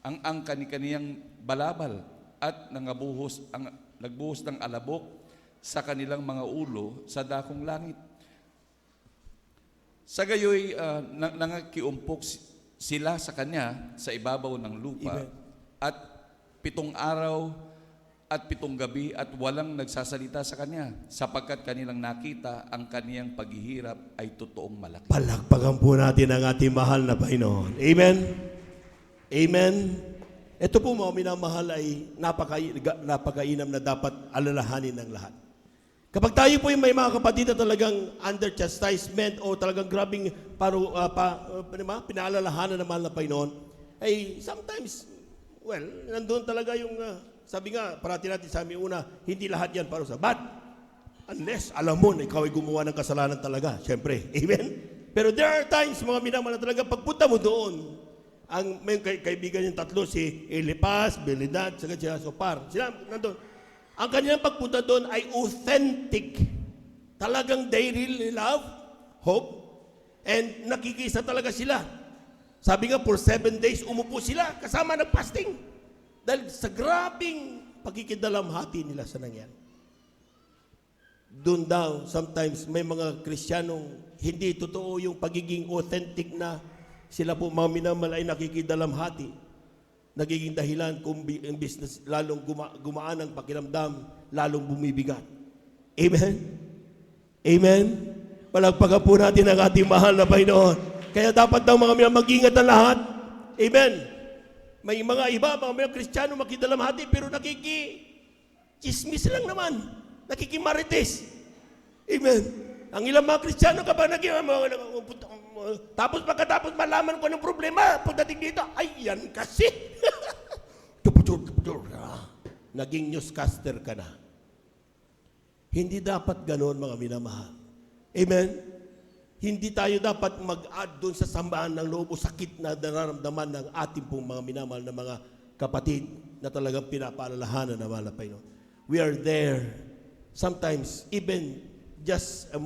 ang kani-kaniyang balabal at nagbuhos ng alabok sa kanilang mga ulo sa dakong langit. Sa gayoy nangakiumpok sila sa kanya sa ibabaw ng lupa. Amen. At 7 araw at 7 gabi at walang nagsasalita sa kanya sapagkat kanilang nakita ang kaniyang paghihirap ay totoong malaki. Palakpakan po natin ang ating mahal na Panginoon. Amen? Amen? Ito po mga minamahal ay napakainam na dapat alalahanin ng lahat. Kapag tayo po yung may mga kapatid na talagang under chastisement o talagang grabing pinaalalahanan ng mahal na Panginoon, ay sometimes, well, nandun talaga yung, sabi nga, parati natin sa aming una, hindi lahat yan parusa. But, unless alam mo na ikaw ay gumawa ng kasalanan talaga, syempre, amen? Pero there are times, mga minamahal na talaga, pagpunta mo doon, may kaibigan yung tatlo, si Eliphaz, Bildad, saka Sofar, sila nandun. Ang kanilang pagpunta doon ay authentic. Talagang they really love, hope, and nakikisa talaga sila. Sabi nga, for 7 days, umupo sila, kasama nag-fasting. Dahil sa grabing pagkikidalamhati nila sa nangyari. Doon daw, sometimes, may mga Kristiyanong hindi totoo yung pagiging authentic na sila po mga minamahal ay nakikidalamhati. Nagiging dahilan kung ang business lalong gumaan ang pakiramdam, lalong bumibigat. Amen? Amen? Palagpagan po natin ang ating mahal na Panginoon. Kaya dapat daw mga mag-ingat ang lahat. Amen? May mga mga Kristiyano makidalamhati pero nakikichismis lang naman. Nakikimarites. Amen? Ang ilang mga Kristiyano kapag tapos pagkatapos malaman ko anong problema, pagdating dito, ay yan kasi. Naging newscaster ka na. Hindi dapat ganoon, mga minamahal. Amen? Hindi tayo dapat mag-add doon sa sambaan ng loob o sakit na nararamdaman ng ating pong mga minamahal na mga kapatid na talagang pinapaalalahanan na mahal na Panginoon. We are there. Sometimes, even just a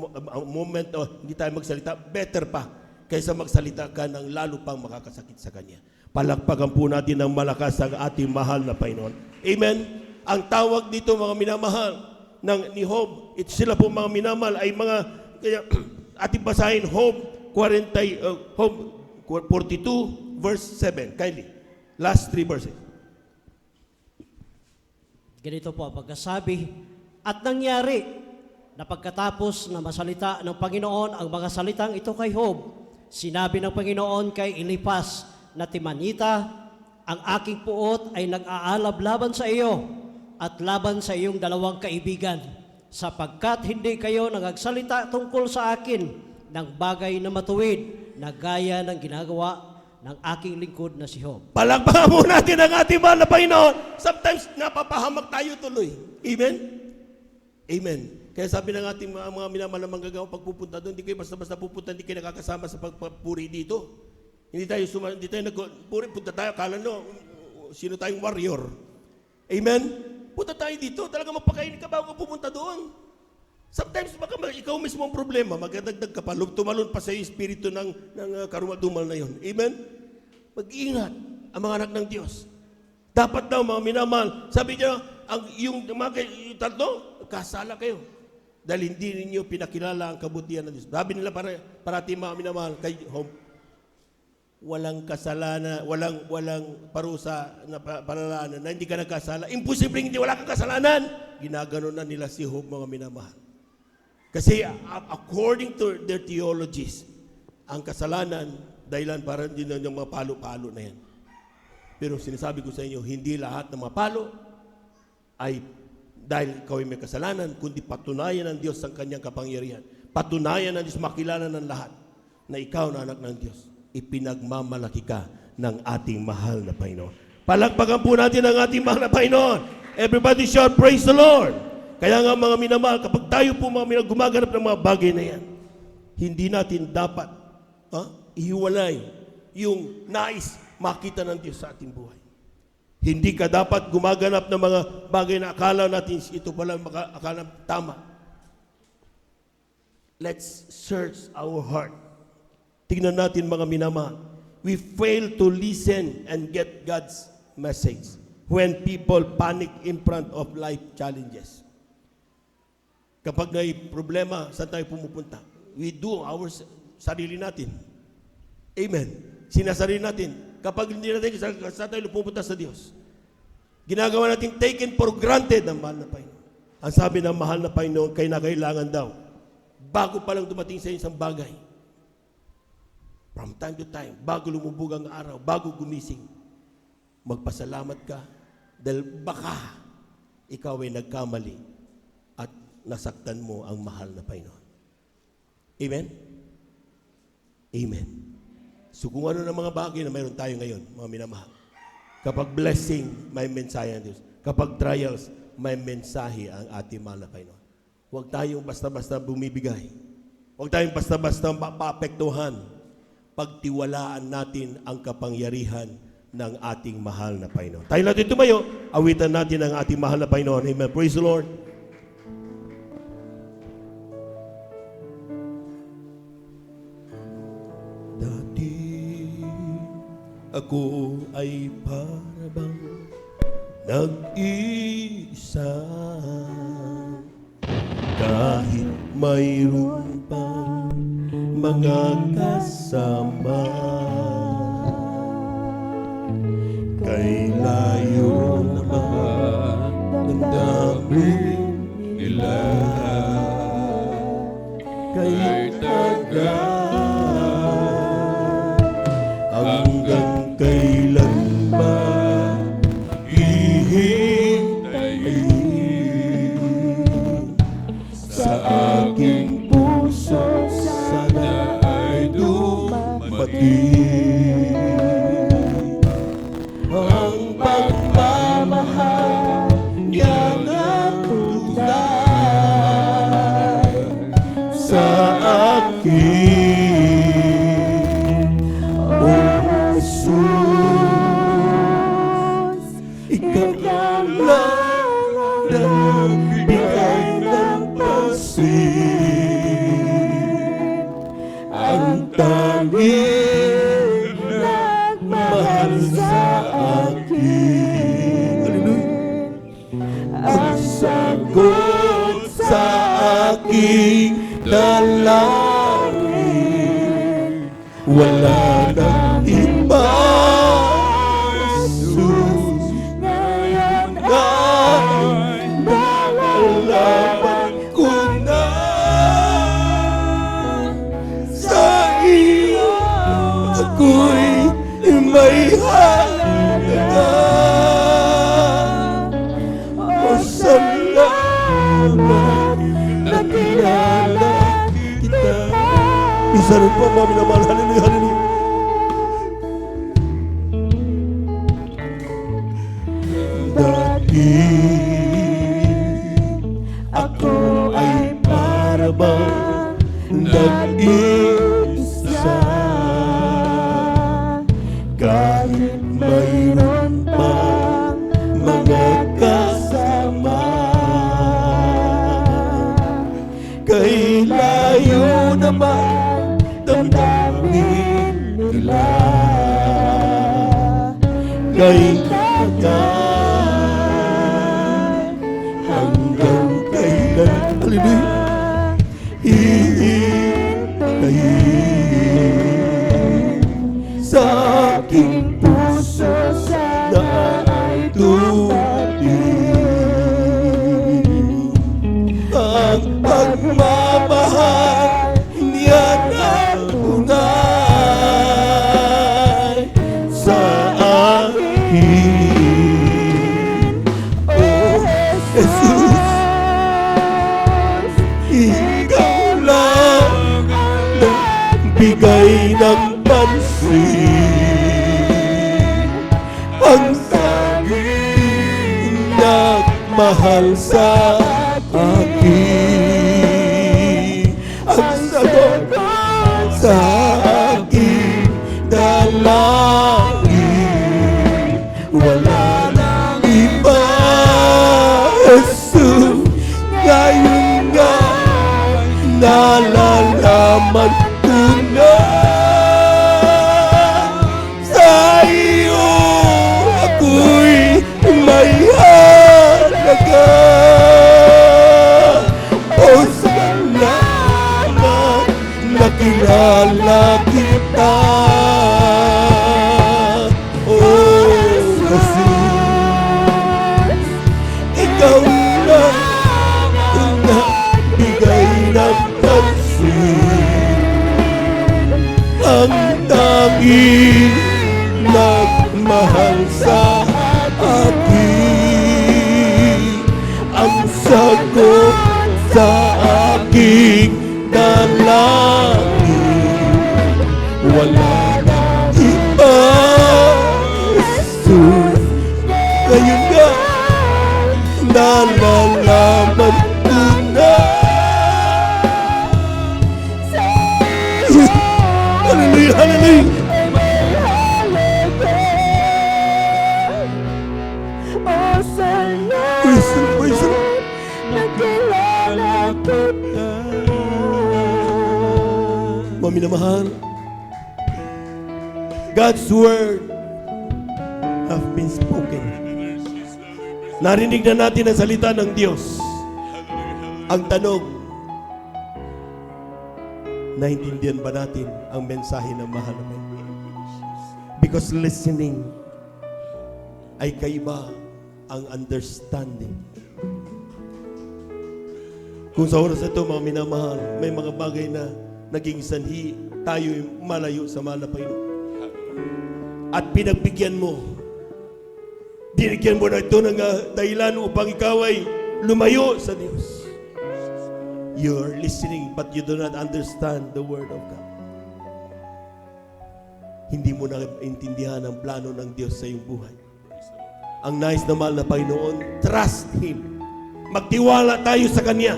moment o hindi tayo magsalita, better pa kaysa magsalita ka ng lalo pang makakasakit sa Kanya. Palakpakan po natin ng malakas ang ating mahal na Panginoon. Amen? Ang tawag dito, mga minamahal, ni Job, sila po mga minamahal ay mga, kaya ating basahin Job 42 verse 7. Kindly. Last 3 verses. Ganito po ang pagkasabi, at nangyari na pagkatapos na masalita ng Panginoon ang mga salitang ito kay Job, sinabi ng Panginoon kay Eliphaz na Timanita, ang aking puot ay nag-aalab laban sa iyo at laban sa iyong dalawang kaibigan, sapagkat hindi kayo nagagsalita tungkol sa akin ng bagay na matuwid na gaya ng ginagawa ng aking lingkod na si Job. Palakpakan mo natin ang ating mahal na Panginoon. Sometimes napapahamak tayo tuloy. Amen? Amen. Kaya sabi ng ating mga minamahal na manggagawa, pag pupunta doon, hindi kayo basta-basta pupunta, hindi kayo nakakasama sa pagpupuri dito. Hindi tayo nagpuri, punta tayo, akala no, sino tayong warrior. Amen? Punta tayo dito, talaga magpakain ka bago pupunta doon. Sometimes baka ikaw mismo ang problema, magdadagdag ka pa, tumalon pa sa espiritu ng karumal-dumal na yon. Amen? Mag-iingat ang mga anak ng Diyos. Dapat daw, mga minamahal, sabi niya, yung tatlo, kasala kayo. Dahil hindi ninyo pinakilala ang kabutihan ng Diyos. Sabi nila parati, mga minamahal, kay Job, walang kasalanan, walang parusa na panalanan na hindi ka nagkasala. Imposible hindi wala kang kasalanan. Ginagano na nila si Job, mga minamahal. Kasi according to their theologies, ang kasalanan, dahilan para hindi na yung mga palo-palo na yan. Pero sinasabi ko sa inyo, hindi lahat ng mga palo ay dahil ikaw ay may kasalanan, kundi patunayan ng Diyos ang kanyang kapangyarihan. Patunayan ng Diyos, makilala ng lahat na ikaw na anak ng Diyos. Ipinagmamalaki ka ng ating mahal na Panginoon. Palakpakan po natin ang ating mahal na Panginoon. Everybody shout, praise the Lord. Kaya nga mga minamahal, kapag tayo po mga gumaganap ng mga bagay na yan, hindi natin dapat ihiwalay yung nais makita ng Diyos sa ating buhay. Hindi ka dapat gumaganap ng mga bagay na akala natin ito pala akala tama. Let's search our heart. Tingnan natin mga minamahal. We fail to listen and get God's message when people panic in front of life challenges. Kapag may problema, saan tayo pumupunta? We do our sarili natin. Amen. Sinasarili natin. Kapag hindi natin, saan tayo pupunta sa Diyos? Ginagawa natin taken for granted ang mahal na Panginoon. Ang sabi ng mahal na Panginoon, kay na kailangan daw, bago pa lang dumating sa isang bagay, from time to time, bago lumubog ang araw, bago gumising, magpasalamat ka dahil baka ikaw ay nagkamali at nasaktan mo ang mahal na Panginoon. Amen? Amen. So kung ano ng mga bagay na mayroon tayo ngayon, mga minamahal, kapag blessing, may mensahe ang Diyos. Kapag trials, may mensahe ang ating mahal na Panginoon. Huwag tayong basta-basta bumibigay. Huwag tayong basta-basta paapektuhan. Pagtiwalaan natin ang kapangyarihan ng ating mahal na Panginoon. Tayo natin tumayo, awitan natin ang ating mahal na Panginoon. Amen. Praise the Lord. Dati ako ay parabang nag-isa, kahit mayroon pang mga kasama, kay layo naman ng dami nila, kay tagal hanggang kailan ba hihintayin sa aking puso, sana ay dumating ang pagmamahal niyang ang tunay. ikaw lang nagbigay ng pansin. Ang tanging nagmahal sa akin. Hallelujah. Ang sagot sa aking dalangin, wala nang iba. Jesus, ngayon ay nalalaman ko na sa iyo ako'y may halaga. O salamat na kilala kita. Isa rin po mga minamahal. Hallelujah, hallelujah. Dati ako ay para bang nag-isa, kahit mayroon pang mga kasama. Kay layo naman damdamin nila, kay hanggang kailan, hallelujah, hihintayin sa aking puso na ay tumating ang pagmamahal niya na tunay sa akin. Oh, Jesus, ikaw lang nagbigay ng pansin. Ang tanging nagmahal sa akin. Ang sagot sa aking dalangin, wala nang iba. Jesus, ngayon nga nalalaman ko na sa iyo ako'y may halaga. O salamat na kilala kita. Oh, Jesus, ikaw lang ang nagbigay ng pansin. Ang tanging nagmahal sa akin. Ang sagot sa aking dalangin, wala nang iba. Jesus, ngayon nga nalalaman ko na. Hallelujah, hallelujah. Praise the Lord, praise the Lord. Mga minamahal, God's word have been spoken. Narinig na natin ang salita ng Diyos. Ang tanong, naintindihan ba natin ang mensahe ng mahal na Panginoon? Because listening ay kaiba ang understanding. Kung sa oras ito, mga minamahal, may mga bagay na naging sanhi, tayo'y malayo sa mahal na Panginoon. At pinagbigyan mo, dinigyan mo na ito ng dahilan upang ikaw ay lumayo sa Diyos. You are listening but you do not understand the Word of God. Hindi mo na intindihan ang plano ng Diyos sa iyong buhay. Ang nais na mahal na Panginoon, trust Him. Magtiwala tayo sa Kanya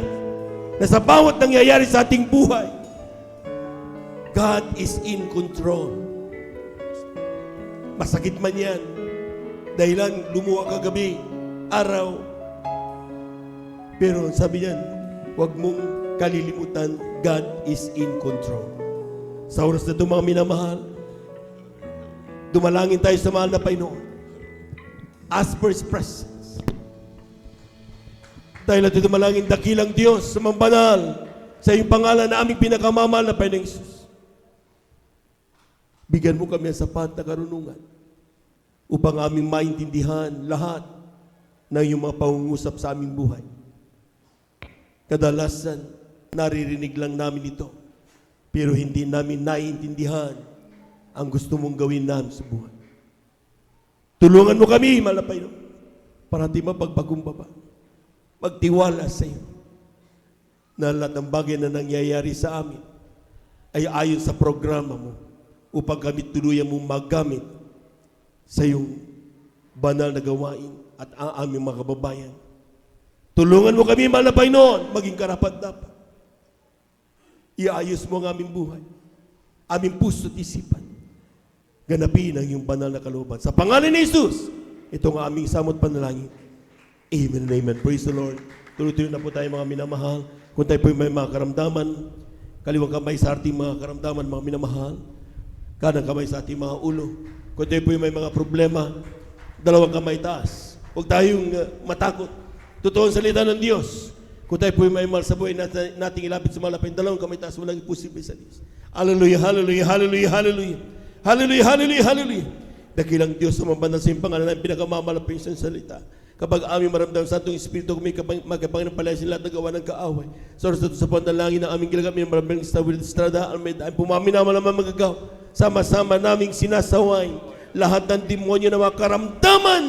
na sa bawat nangyayari sa ating buhay, God is in control. Masakit man yan, Dahilan, lumuwa kagabi, araw. Pero sabi niyan, huwag mong kalilimutan, God is in control. Sa oras na ito, mga minamahal, dumalangin tayo sa mahal na Panginoon. Ask for His presence. Dahil natin dumalangin, dakilang Diyos sa mga banal, sa iyong pangalan na aming pinakamamahal na Panginoong Jesus. Bigyan mo kami ang sapat na karunungan upang aming maintindihan lahat ng iyong mga pangungusap sa aming buhay. Kadalasan, naririnig lang namin ito, pero hindi namin naiintindihan ang gusto mong gawin namin sa buhay. Tulungan mo kami, mahal na Panginoon, para di mapagpagumbaba. Magtiwala sa iyo na lahat ng bagay na nangyayari sa amin ay ayon sa programa mo upang kami tuluyan mong magamit sa iyong banal na gawain at ang aming mga kababayan. Tulungan mo kami, mahal na Panginoon, maging karapat-dapat. Iayos mo ang aming buhay, aming puso at isipan. Ganapin ang iyong banal na kalooban. Sa pangalan ni Jesus, ito ang aming samot panalangin. Amen and amen. Praise the Lord. Tuloy-tuloy na po tayo mga minamahal. Kung tayo po may mga karamdaman, kaliwang kamay sa ating mga karamdaman, mga minamahal. Kanang kamay sa ating mga ulo. Kung tayo po may mga problema, dalawang kamay taas. Huwag tayong matakot. Totoo ang salita ng Diyos. Kung tayo po may mahal sa buhay nating ilapit sa malapit, dalawang kamay taas, walang imposible sa Diyos. Hallelujah, hallelujah, hallelujah, hallelujah. Hallelujah, hallelujah, hallelujah. Dakilang Diyos sa mga banal sa iyong pangalan na pinakamalapit sa salita. Kapag aming maramdaman sa Santong Espiritu, kung may magkapanginan pala sa lahat na gawa ng kaaway. So, sa panalangin ng aming ginagamit ng maraming estrada, ay pumami naman naman magagaw. Sama-sama naming sinasaway lahat ng demonyo na mga karamdaman.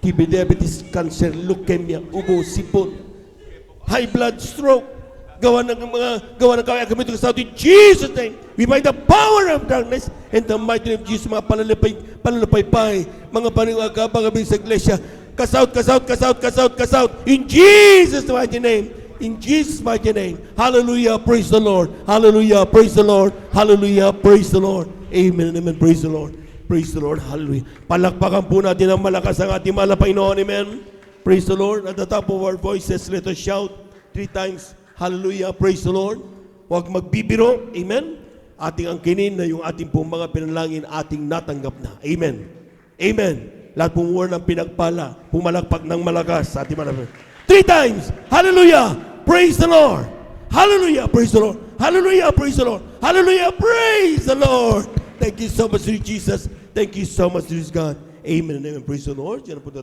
TB, diabetes, cancer, leukemia, ubo, sipon, high blood, stroke, gawa ng kawaya kami ito sa atin. Jesus' name, we find the power of darkness and the mighty name of Jesus, mga palalapay, mga paningagabang sa iglesia. Cast out, cast out, cast out, cast out, cast out. In Jesus' mighty name. In Jesus' mighty name. Hallelujah, praise the Lord. Hallelujah, praise the Lord. Hallelujah, praise the Lord. Amen and amen, praise the Lord. Praise the Lord, hallelujah. Palakpakan po natin ang malakas ang ating mahal na Panginoon, amen. Praise the Lord. At the top of our voices, let us shout 3 times. Hallelujah, praise the Lord. Huwag magbibiro, amen. Ating angkinin na yung ating pong mga pinalangin ating natanggap na. Amen. Amen. Lahat pong word ng pinagpala, pumalakpak ng malakas sa ating mga 3 times. Hallelujah, praise the Lord. Hallelujah, praise the Lord. Hallelujah, praise the Lord. Hallelujah, praise the Lord. Thank you so much, Jesus. Thank you so much, God. Amen and amen. Praise the Lord. Yan ang punta